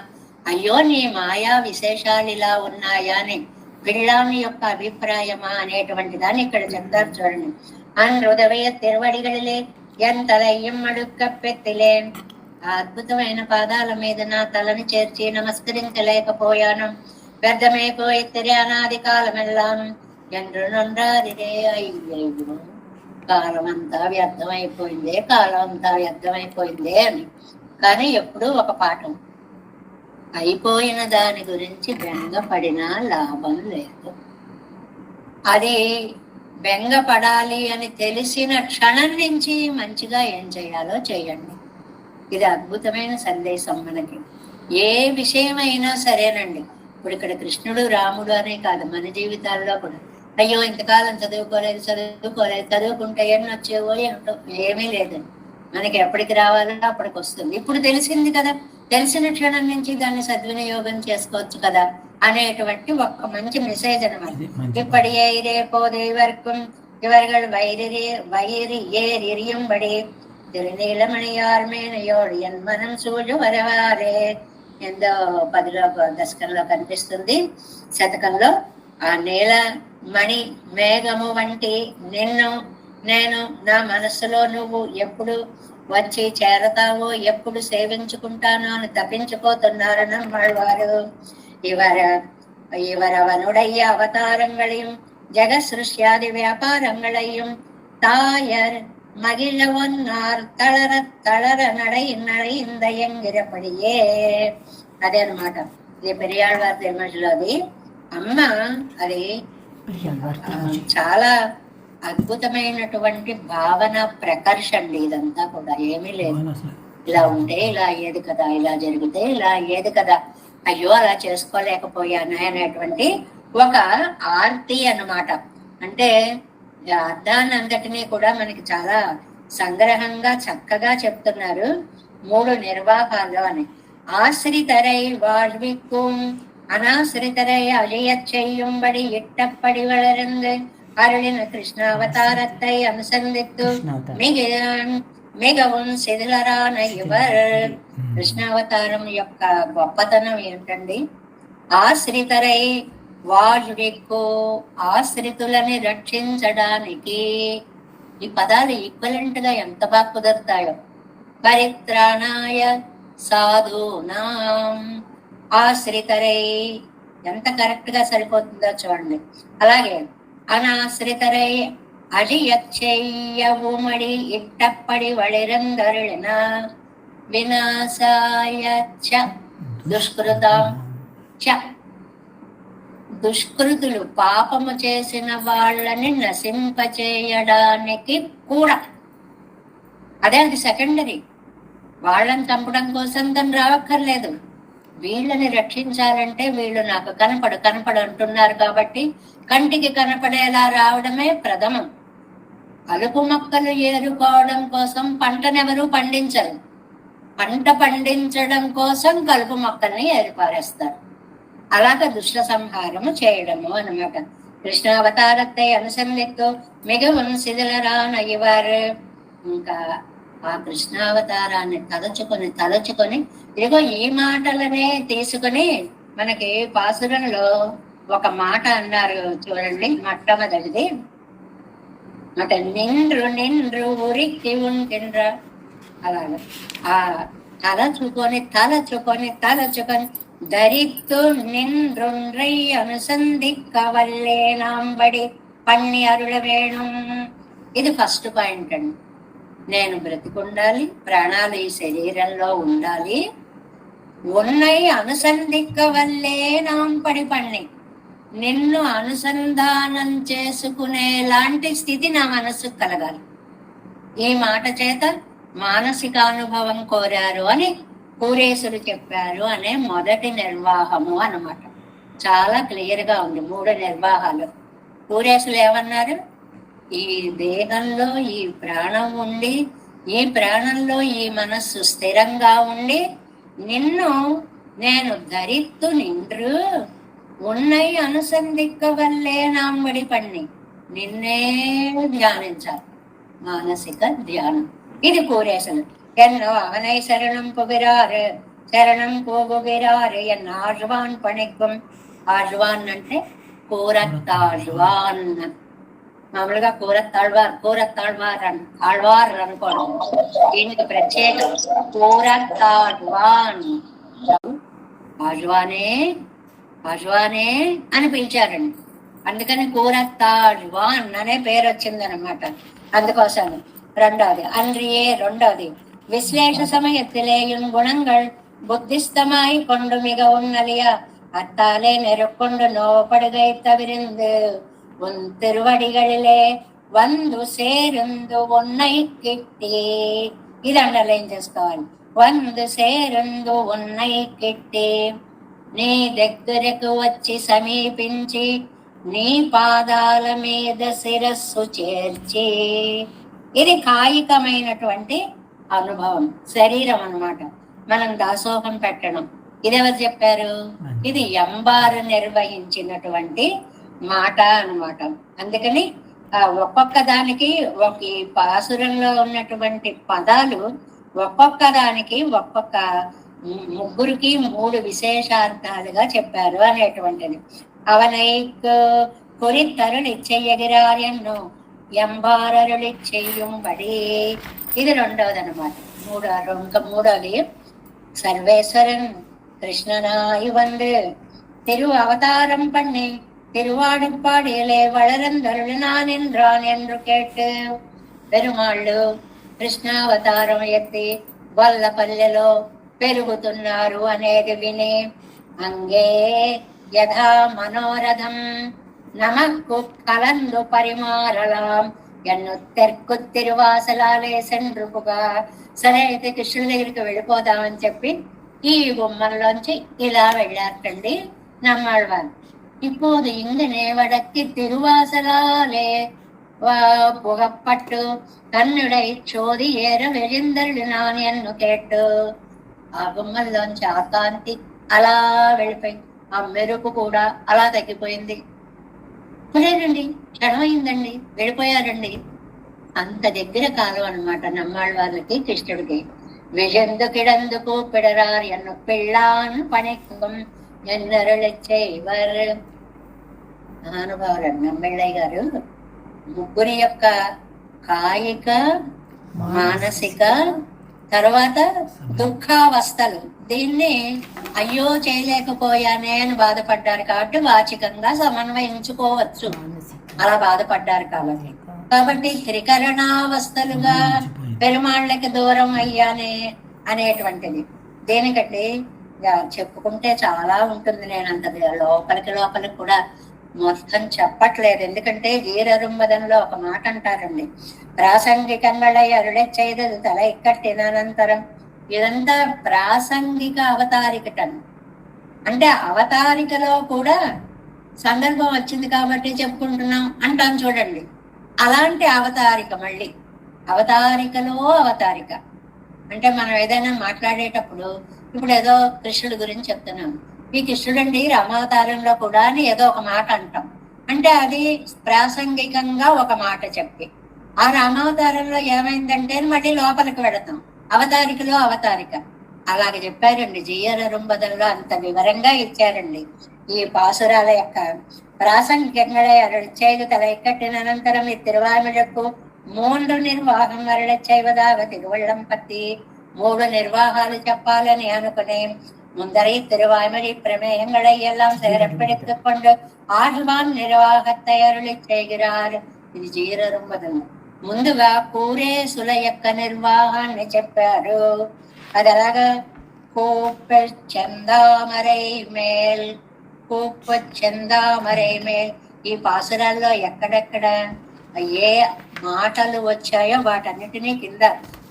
S1: అయ్యో నీ మాయా విశేషాలు ఇలా ఉన్నాయా అని పిల్లామి యొక్క అభిప్రాయమా అనేటువంటి దాన్ని ఇక్కడ చెప్తారు చూడండి. హృదయ తిరువడిగలిలే ఎంతలయ్యం అడుక్క పెత్తిలేన్, అద్భుతమైన పాదాల మీద నా తలని చేర్చి నమస్కరించలేకపోయాను. వ్యర్థమైపోయి అనాది కాలమెల్లాం ఎండ్రు నొండాదిరే. అయ్యో కాలం అంతా వ్యర్థమైపోయిందే, కాలం అంతా వ్యర్థమైపోయిందే అని. కానీ ఎప్పుడూ ఒక పాఠం, అయిపోయిన దాని గురించి బెంగపడినా లాభం లేదు. అది బెంగపడాలి అని తెలిసిన క్షణం నుంచి మంచిగా ఏం చేయాలో చేయండి. ఇది అద్భుతమైన సందేశం మనకి. ఏ విషయమైనా సరేనండి. ఇప్పుడు ఇక్కడ కృష్ణుడు రాముడు అనే కాదు, మన జీవితాల్లో కూడా అయ్యో ఇంతకాలం చదువుకోలేదు, చదువుకుంటే ఎన్ని వచ్చేవో ఏమిటో ఏమీ లేదండి. మనకి ఎప్పటికి రావాలో అప్పటికి వస్తుంది. ఇప్పుడు తెలిసింది కదా, తెలిసిన క్షణం నుంచి దాన్ని సద్వినియోగం చేసుకోవచ్చు కదా అనేటువంటి ఒక మంచి మెసేజ్ అనమాట. ఇప్పటి రేపోదే వరకు ఇవర్గల్ వైరి ఏరియంబడి తిరునీలమణియార్ మేనయోడు ఎన్మనం సూజు వరవారే. ఎందో 10వ దశకంలో కనిపిస్తుంది, శతకంలో. ఆ నీల మణి మేఘము వంటి నిన్ను నేను నా మనస్సులో నువ్వు ఎప్పుడు వచ్చి చేరతావో, ఎప్పుడు సేవించుకుంటానో అని తప్పించిపోతున్నారని వారు. இவரவனுடைய அவதாரங்களையும் ஜெக சிருஷ்யாதி வியாபாரங்களையும் தாயர் மகிழ ஒன்னார் தளர தளர నడయింద ఎంగిరపడియే. అదే అనమాట. ఇది పెరియాళ్వారి తిరుమలలో అది అమ్మ. అది చాలా అద్భుతమైనటువంటి భావన ప్రకర్షండి. ఇదంతా కూడా ఏమీ లేదు, ఇలా ఉంటే ఇలా అయ్యేది కదా, ఇలా జరిగితే ఇలా అయ్యేది కదా, అయ్యో అలా చేసుకోలేకపోయాను అనేటువంటి ఒక ఆర్తి అన్నమాట. అంటే అర్థాన్ని అంతటినీ కూడా మనకి చాలా సంగ్రహంగా చక్కగా చెప్తున్నారు 3 నిర్వాహాలు అని. ఆశ్రితరై வாழ்விக்கும் அனாசிரிதரை அழியச் செய்யும்படி இட்டப்படி வளர்ந்து அருளின கிருஷ்ணாவதாரத்தை அனுசந்தித்து మిగவும் శిథిలరాన ఇవర్. కృష్ణావతారం యొక్క గొప్పతనం ఏంటండి? ఆశ్రితరై వాళ్ళకు, ఆశ్రితులని రక్షించడానికి. ఈ పదాలు ఈక్వలెంట్ గా ఎంత బాగా కుదురుతాయో. పరిత్రాణాయ సాధూనాం, ఆశ్రితరై ఎంత కరెక్ట్ గా సరిపోతుందో చూడండి. అలాగే అనాశ్రితరై అழிయచ్చయ్యవుమడి ఇట్టప్పడి వళిరందరుళిన వినాశాయ చ దుష్కృతం చ. దుష్కృతులు పాపము చేసిన వాళ్ళని నశింపచేయడానికి కూడా. అదే అది సెకండరీ. వాళ్ళని చంపడం కోసం తను రావక్కర్లేదు. వీళ్ళని రక్షించాలంటే వీళ్ళు నాకు కనపడు అంటున్నారు కాబట్టి కంటికి కనపడేలా రావడమే ప్రథమం. కలుపు మొక్కలు ఏరుకోవడం కోసం పంటనెవరూ పండించరు. పంట పండించడం కోసం కలుపు మొక్కల్ని ఏర్పారేస్తారు. అలాగ దుష్ట సంహారము చేయడము అన్నమాట. కృష్ణావతారத்தை అనుసంధిస్తూ మిగవం శిథిలరాన ఇవారు. ఇంకా ఆ కృష్ణావతారాన్ని తలుచుకొని ఇదిగో ఈ మాటలనే తీసుకుని మనకి పాసురంలో ఒక మాట అన్నారు చూడండి. మొట్టమొదటిది మాట నిండ్రు ఉరికి ఉంటిండ్రా. అలాగా ఆ తలచుకొని ధరిత్తు నిండ్రుండ్రై అనుసంధిక్క వల్లే నాంబడి పన్ని అరుళ వేణం. ఇది ఫస్ట్ పాయింట్ అండి. నేను బ్రతికుండాలి, ప్రాణాలు ఈ శరీరంలో ఉండాలి. ఉన్నై అనుసంధిక్క వల్లే నాంపడి పన్ని, నిన్ను అనుసంధానం చేసుకునేలాంటి స్థితి నా మనస్సు కలగాలి. ఈ మాట చేత మానసికానుభవం కోరారు అని పూరేశుడు చెప్పారు అనే మొదటి నిర్వాహము అన్నమాట. చాలా క్లియర్ గా ఉంది 3 నిర్వాహాలు. కూరేసులు ఏమన్నారు? ఈ దేహంలో ఈ ప్రాణం ఉండి, ఈ ప్రాణంలో ఈ మనస్సు స్థిరంగా ఉండి, నిన్ను నేను ధరిత్తు నిండ్రు ఉన్నై అనుసంధిక్క వల్లే నాంబడి పన్ని, నిన్నే ధ్యానించాలి. మానసిక ధ్యానం ఇది కూరేసలు. ఎన్నో అవనై శరణం పుగిరారు, శరణం పోగుగిరారు ఎన్న ఆழ்వాన్ పణిగ్గం. ఆழ்వాన్ అంటే కూరత్తాழ்వాన్. మామూలుగా కూరత్తాழ்వార్ అనుకోవడం. దీనికి ప్రత్యేకం కూరత్తాழ்వాన్. ఆழ்వానే అని పిలిచారండి. అందుకని కూరత్తాழ்వాన్ అనే పేరు వచ్చిందనమాట. అందుకోసం రెండవది అన్రియే. రెండవది విశ్లేష సమయத்திலேயும் குணங்கள் புத்திஸ்தமாய் கொண்டு மிக உன்னலியா அத்தாலே நெருக்கொண்டு நோப்படுகை தவிர்ந்து உன் திருவடிகளிலே వందు సేరుందు ఉన్నై కిట్టి. ఇది అండర్లైన్ చేసుకోవాలి. వందు సేరుందు ఉన్నై కిట్టి, నీ దగ్గరకు వచ్చి సమీపించి నీ పాదాల మీద శిరస్సు చేర్చి. ఇది కాయికమైనటువంటి అనుభవం, శరీరం అన్నమాట. మనం దాసోహం పెట్టడం. ఇది ఎవరు చెప్పారు? ఇది ఎంబారు నిర్వహించినటువంటి మాట అన్నమాట. అందుకని ఒక్కొక్క దానికి ఒక ఈ పాసురంలో ఉన్నటువంటి పదాలు ఒక్కొక్క దానికి ఒక్కొక్క ముగ్గురికి 3 విశేషార్థాలుగా చెప్పారు అనేటువంటిది. అవనైకు కొరిత్తరులిచ్చెయ్యగిరార్యన్ను ఎంబారరులిచ్చెయ్యుంబడి. ఇది రెండవది అనమాట. మూడవది సర్వేశ్వరన్ కృష్ణనాయి వందు తిరు అవతారం పన్ని திருவாடுப்பாடியிலே வளரந்தருளினான் என்றான் என்று கேட்டு. పెరుమాళ్ళు కృష్ణావతారం ఎత్తి వల్లపల్లెలో పెరుగుతున్నారు అనేది విని అంగే యథా మనోరథం நமக்கு கலந்து பரிமாறலாம் ఎన్ను తెర్కు తిరువాసలాలే సెండ్రు పుగా. సరే అయితే కృష్ణుడి దగ్గరికి వెళ్ళిపోదామని చెప్పి ఈ బొమ్మల్లోంచి ఇలా వెళ్ళారండి నమ్మాళ్ళవారు. இப்போது இங்கனே வடக்கு திருவாசலாலே புகப்பட்டு కన్నుడై చోది ఏర వెళ్ళిందరుడినాను ఎన్ను కేట్టు. ఆ బొమ్మల్లోంచి ఆ కాంతి అలా వెళ్ళిపోయింది. ఆ మెరుపు కూడా అలా తగ్గిపోయింది. ఇప్పుడేనండి క్షణమైందండి, వెళ్ళిపోయారండి. అంత దగ్గర కాలం అనమాట నమ్మాళ్ళ వాళ్ళకి కృష్ణుడికి. విజందు కిడందు కూపిడరారు ఎన్ను పిళ్ళాన్ పణిక్కం ఎన్నరులెచ్చైవర్. మహానుభావులు నమ్మెళ్ళయ్య గారు ముగ్గురి యొక్క కాయిక, మానసిక, తర్వాత దుఃఖావస్థలు దీన్ని అయ్యో చేయలేకపోయానే అని బాధపడ్డారు కాబట్టి వాచికంగా సమన్వయించుకోవచ్చు. అలా బాధపడ్డారు కాబట్టి త్రికరణావస్థలుగా పెరుమాళ్ళకి దూరం అయ్యానే అనేటువంటిది. దేనికంటే చెప్పుకుంటే చాలా ఉంటుంది. నేను అంత లోపలికి కూడా మొత్తం చెప్పట్లేదు. ఎందుకంటే వీరరుంబదంలో ఒక మాట అంటారండి, ప్రాసంగికంగా అరుడే చేయదు తల ఇక్కట్టినంతరం. ఇదంతా ప్రాసంగిక అవతారికటను. అంటే అవతారికలో కూడా సందర్భం వచ్చింది కాబట్టి చెప్పుకుంటున్నాం అంటాం చూడండి. అలాంటి అవతారిక మళ్ళీ అవతారికలో అవతారిక. అంటే మనం ఏదైనా మాట్లాడేటప్పుడు ఇప్పుడు ఏదో కృష్ణుడి గురించి చెప్తున్నాం. ఈ కృష్ణుడండి రామావతారంలో కూడా అని ఏదో ఒక మాట అంటాం. అంటే అది ప్రాసంగికంగా ఒక మాట చెప్పి ఆ రామావతారంలో ఏమైందంటే మళ్ళీ లోపలికి వెళతాం. అవతారికలో అవతారిక అలాగే చెప్పారండి. జీయరరుంబదంలో అంత వివరంగా ఇచ్చారండి. ఈ పాసురాల యొక్క ప్రాసంగికంగా అరుడిచ్చైదు తల ఎక్కట్టిన అనంతరం ఈ తిరువామిడకు 3 నిర్వాహం అరుడచ్చైవదాగ తిరువళ్ళం పత్తి 3 నిర్వాహాలు చెప్పాలని అనుకునే ముందரை తిరువామిడి ప్రమేయంகளை எல்லாம் சிறப்பெடுத்துக் கொண்டு ஆழ்வான் నిర్వాహத்தை అరుளிచ్చేగిరారు. ఇది జీరరుంబదం. ముందుగా కూరేసుల యొక్క నిర్వాహాన్ని చెప్పారు. అది అలాగా కూప్పు చందామరై మేల్, కూప్పు చందామరై మేల్. ఈ పాసురాల్లో ఎక్కడెక్కడ ఏ మాటలు వచ్చాయో వాటన్నిటినీ కింద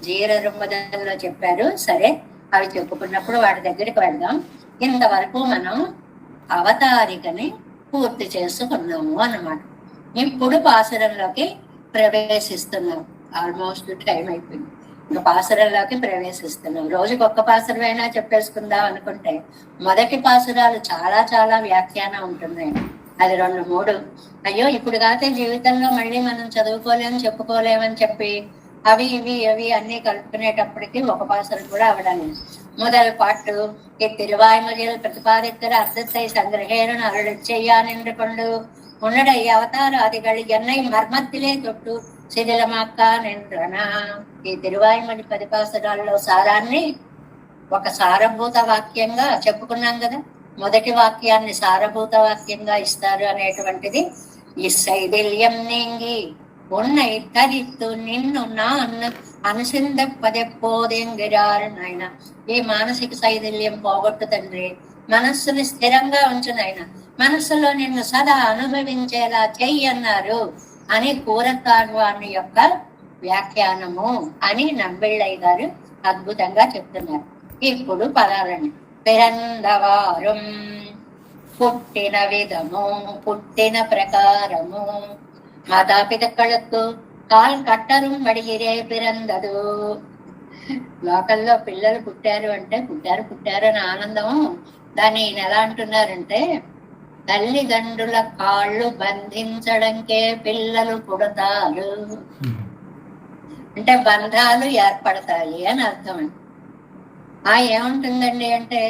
S1: జీరరుంబదంలో చెప్పారు. సరే, అవి చెప్పుకున్నప్పుడు వాటి దగ్గరికి వెళ్దాం. ఇంతవరకు మనం అవతారికని పూర్తి చేసుకున్నాము అన్నమాట. ఇప్పుడు పాసురంలోకి ప్రవేశిస్తున్నాం. ఆల్మోస్ట్ టైం అయిపోయింది, ఇంకా పాసురంలోకి ప్రవేశిస్తున్నాం. రోజుకి ఒక్క పాసురమైనా చెప్పేసుకుందాం అనుకుంటే మొదటి పాసురాలు చాలా చాలా వ్యాఖ్యానం ఉంటుంది. అది 2-3 అయ్యో ఇప్పుడు కాతే జీవితంలో మళ్ళీ మనం చదువుకోలేము చెప్పుకోలేమని చెప్పి అవి ఇవి అన్ని కలుపుకునేటప్పటికి ఒక పాసురం కూడా అవడానికి முதல் பாட்டு இத்திருவாய்மொழியில் பிரதிபாதிக்கிற அர்த்தத்தை சங்கிரகேரன் அருள் செய்யா நின்று கொண்டு உன்னுடைய அவதாராதிகள் என்னை మర్మத்திலே తొట్టు శిథిలమాక్కా నిండ్రనా. ఈ తిరువాయిమొழி పరిపాసనాల్లో సారాన్ని ఒక సారభూత వాక్యంగా చెప్పుకున్నాం కదా. మొదటి వాక్యాన్ని సారభూత వాక్యంగా ఇస్తారు అనేటువంటిది ఇస్సైదిల్యం నీంగి உன்னை தரித்து నిన్ను నాన్ను అనుసిందప్పదెప్పోదెంగిరారు నాయన. ఈ మానసిక సైథిల్యం పోగొట్టు తండ్రి, మనస్సుని స్థిరంగా ఉంచు నాయన, మనస్సులో నిన్ను సదా అనుభవించేలా చెయ్యన్నారు అని కూరతాళ్వాని యొక్క వ్యాఖ్యానము అని నంబిళ్ళయ్య గారు అద్భుతంగా చెప్తున్నారు. ఇప్పుడు పదాలండి. పిరందవారం పుట్టిన విధము, పుట్టిన ప్రకారము, మాతాపితక్కలకు కాల్ కట్టరు మడిగిరే పిరందదు. లోకల్లో పిల్లలు పుట్టారు అంటే పుట్టారు అని ఆనందం. దాన్ని ఈయన ఎలా అంటున్నారంటే, తల్లిదండ్రుల కాళ్ళు బంధించడంకే పిల్లలు పుడతారు అంటే బంధాలు ఏర్పడతాయి అని అర్థం అండి. ఏముంటుందండి అంటే,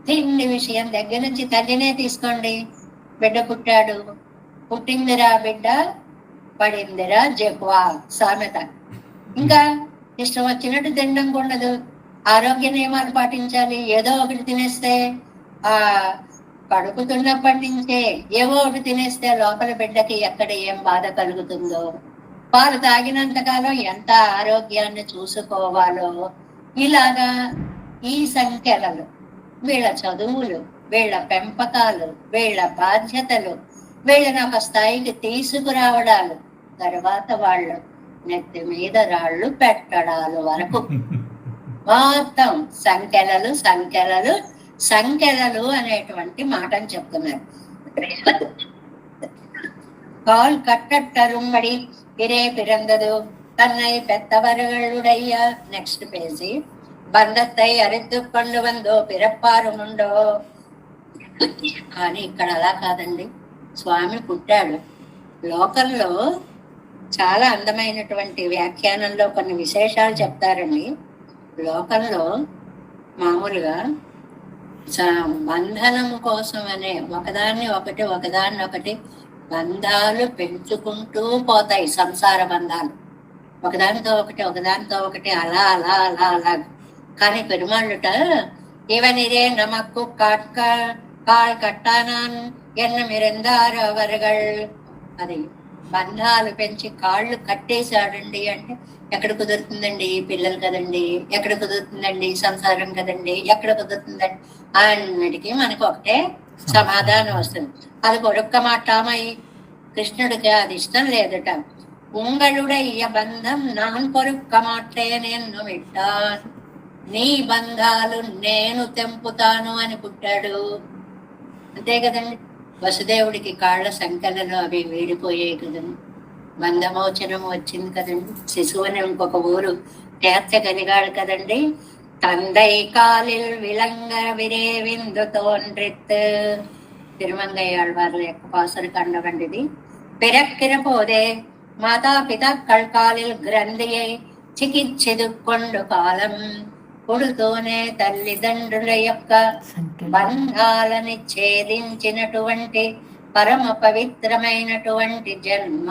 S1: తిండి విషయం దగ్గర నుంచి తల్లినే తీసుకోండి. బిడ్డ పుట్టాడు, పుట్టిందిరా బిడ్డ, పడిందిరా జెక్వా సామెత. ఇంకా ఇష్టం వచ్చినట్టు తినడం ఉండదు, ఆరోగ్య నియమాలు పాటించాలి. ఏదో ఒకటి తినేస్తే కడుపుతున్నప్పటి నుంచే ఏవో ఒకటి తినేస్తే లోపల బిడ్డకి ఎక్కడ ఏం బాధ కలుగుతుందో, పాలు తాగినంతకాలం ఎంత ఆరోగ్యాన్ని చూసుకోవాలో, ఇలాగా ఈ సంఖ్యలు, వీళ్ళ చదువులు, వీళ్ళ పెంపకాలు, వీళ్ళ బాధ్యతలు, వీళ్ళని ఒక స్థాయికి తీసుకురావడాలు, తర్వాత వాళ్ళు నెత్తి మీద రాళ్ళు పెట్టడాలు వరకు మొత్తం సంఖ్యలు అనేటువంటి మాటని చెప్తున్నారు. கால் கட்டட்டரும்படி இரே பிறந்தது தன்னை பெத்தவர்களுடைய నెక్స్ట్ పేజీ బంధத்தை అరిత్తు కొண்டு వందో పిరప్పారుముండో. కానీ ఇక్కడ అలా కాదండి. స్వామి పుట్టాడు. లోకంలో చాలా అందమైనటువంటి వ్యాఖ్యానంలో కొన్ని విశేషాలు చెప్తారండి. లోకంలో మామూలుగా బంధనము కోసం అనే ఒకదాన్ని ఒకటి బంధాలు పెంచుకుంటూ పోతాయి. సంసార బంధాలు ఒకదానితో ఒకటి అలా అలా అలా అలా. కానీ పెరుమాళ్ళుట ఇవనిదే నమక్కు కాల్ కట్టానాన్ ఎన్న మిరందారు అవరగల్. అది బంధాలు పెంచి కాళ్ళు కట్టేశాడండి అంటే ఎక్కడ కుదురుతుందండి? పిల్లలు కదండి, ఎక్కడ కుదురుతుందండి? సంసారం కదండి, ఎక్కడ కుదురుతుందండి? అన్నిటికీ మనకు ఒకటే సమాధానం వస్తుంది. అది కొడుక్క మాటామై కృష్ణుడికి అది ఇష్టం లేదట. ఉంగళుడయ్య బంధం నాన్ పొరుక్క మాటే నేను విట్టాన్, నీ బంధాలు నేను తెంపుతాను అని పుట్టాడు. అంతే కదండి. వసుదేవుడికి కాళ్ళ సంఖ్యలను అవి వీడిపోయాయి కదండి. బంధమోచనం వచ్చింది కదండి. శిశువుని ఇంకొక ఊరు చేర్చగలిగాడు కదండి. తందై కాలిల్ విలంగ విరే విందు తోన్రిత్. తిరుమంగయ్యాళ్వార్ల యొక్క పాసర కండవండిది. పిరక్కిర పోదే మాతాపిత కల్కాలిల్ గ్రంథియై చికిత్సెదుకొండు కాలం. పుడుతూనే తల్లిదండ్రుల యొక్క బంధాలని ఛేదించినటువంటి పరమ పవిత్రమైనటువంటి జన్మ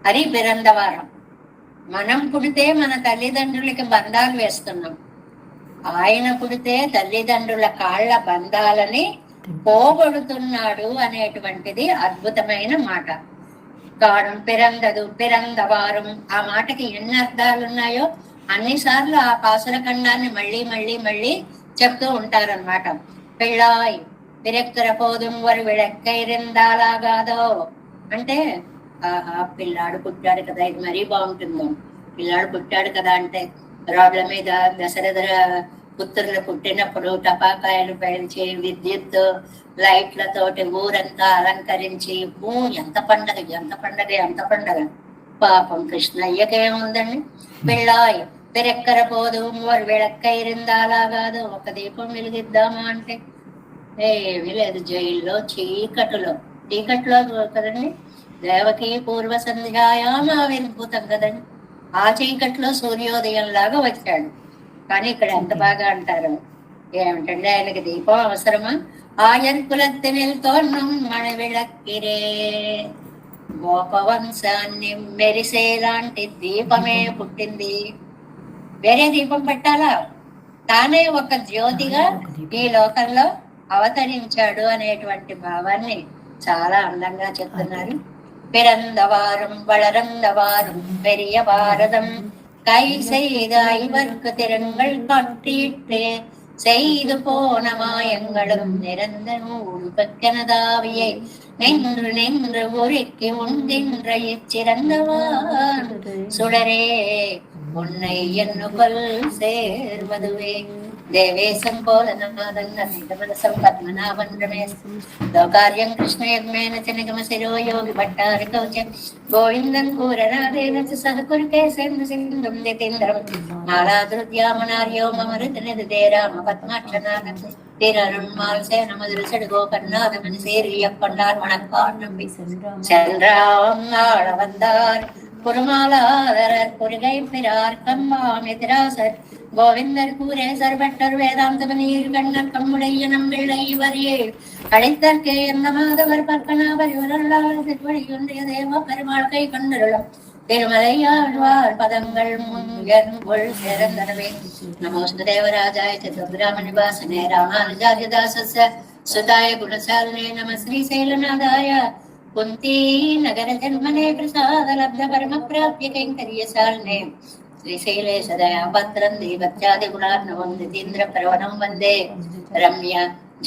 S1: అది పిరందవారం. మనం పుడితే మన తల్లిదండ్రులకి బంధాలు వేస్తున్నాం. ఆయన పుడితే తల్లిదండ్రుల కాళ్ళ బంధాలని పోగొడుతున్నాడు అనేటువంటిది అద్భుతమైన మాట. కాడం పిరందదు పిరందవారం. ఆ మాటకి ఎన్ని అర్థాలు ఉన్నాయో అన్నిసార్లు ఆ పాసుర ఖండాన్ని మళ్ళీ చెప్తూ ఉంటారనమాట. పిళ్ళాయ్ పిరెక్కర పోదుం వరి విడక్కైరిందాలాగాదో అంటే, ఆహా పిల్లాడు పుట్టాడు కదా, ఇది మరీ బాగుంటుందో. పిల్లాడు పుట్టాడు కదా అంటే రోడ్ల మీద దశరథ పుత్రులు పుట్టినప్పుడు టపాకాయలు పేల్చి విద్యుత్ లైట్లతోటి ఊరంతా అలంకరించి ఎంత పండగ ఎంత పండగ ఎంత పండగ. పాపం కృష్ణయ్యకేముందండి, పిళ్ళాయ్ పెరెక్కర పోదు ஒரு విளக்கై రిందాలాగాదు, ఒక దీపం వెలిగిద్దామా అంటే ఏమీ లేదు. జైల్లో చీకట్లో కదండి. దేవకి పూర్వ సంధ్యాయామ ఆవిర్భూతం కదండి. ఆ చీకట్లో సూర్యోదయం లాగా వచ్చాడు. కానీ ఇక్కడ ఎంత బాగా అంటారు, ఏమిటండి ఆయనకి దీపం అవసరమా? ఆయన్ కులత్తినిల్ తోన్నం మన విளக்கிరే, గోపవంశాన్ని మెరిసేలాంటి దీపమే పుట్టింది. వేరే దీపం పెట్టాలా? తానే ఒక జ్యోతిగా ఈ లోకంలో అవతరించాడు అనేటువంటి భావాన్ని చాలా అందంగా చెప్తున్నారు. பிறந்தவாறும் வளர்ந்தவாறும் பெரிய பாரதம் கை செய்த ஐவர்க்கு திறன்கள் காட்டிட்டு செய்து போன மாயங்களும் நிறந்த நூல் பெக்கனதாவியை நின்று நின்று ஒருக்கி உண்டின்ற இச்சிறந்தவான் சுடரே உன்னை எண்ணுகொள் சேர்வதுவே. దేవేశం పోలనమాదన్నసం పద్మనాభం రమేశ్ లోకార్యం కృష్ణయజ్ఞేన చ నిగమ శిరో యోగి భట్టారి కౌచ గోవిందం కూరనాదేన చ సహకురుకేశేంద్ర సింధుం నితీంద్రం మాలాదృద్యామనార్యో మమరుత నిదే రామ పద్మాక్షనాథ తిరరుణ్మాల్ సేన మధురసడు గోకర్ణాదమని సేరియప్పండార్ వణక్కాండి చంద్రాం ఆళవందార్ குருமாலாதரர் குருகை பிறார் கம்மாமிதிராசர் கோவிந்தர் கூரே சர்வட்டர் வேதாந்த நீர் கண்ணர் கம்முடைய நம்பிள்ளை வரியே அழைத்தற்கே எந்த மாதவர் பற்பனாவர் இவரொன்றிய தேவ பெருமாள் கை கண்டருளும் திருமலையாழ்வார் பதங்கள் முன்கொள் சிறந்தனவே. நமோஸ்து தேவராஜாய சதுராம நிவாசனே ராமானுஜாதிதாசஸ்ய சுதாய குணசாலினே நம ஸ்ரீசைலநாதாய कुंती नगर जन्मने प्रसाद लब्ध परम प्राप्य कैंकर्यशालिने श्रीशैलेश दयापात्रं देवत्यादि गुणार्णवं नितीन्द्र प्रवणं वन्दे रम्य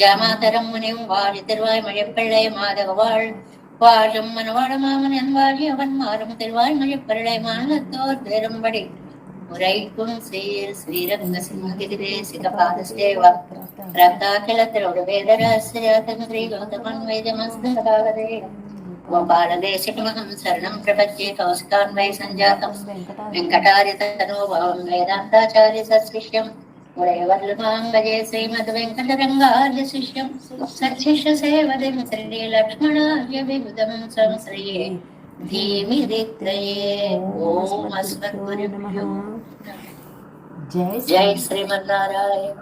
S1: जामातरं मुनिं वाழி திருவாய் மழைப்பிள்ளை மாதவவாள் வாழும் மனவாழ மாமனன் வாழி அவன் மாறும் திருவாய் மழைப்பிள்ளை மானத்தோர் பெரும்படி உரைக்கும் சீர் ஸ்ரீரங்க சிம்மகிரி சிகபாத சேவா ரத்தாக்கிழத்திரோடு வேதராசிரியன் ஸ்ரீ கௌதமன் வேதமஸ்தகாவதே గోపాలదేశికమహం శరణం ప్రపద్యే కౌశికాన్వై సంజాతం వెంకటార్యతనోభావం వేదాంతాచార్య సశిష్యం ఉడయవర్లమాంగజే శ్రీమద్ వెంకటరంగార్య శిష్యం సశిష్య సేవదిం శ్రీ లక్ష్మణార్య విబుధం సంశ్రయే ధీమిదిత్రయే. ఓం అస్మద్గురుభ్యో జై శ్రీమన్నారాయణ.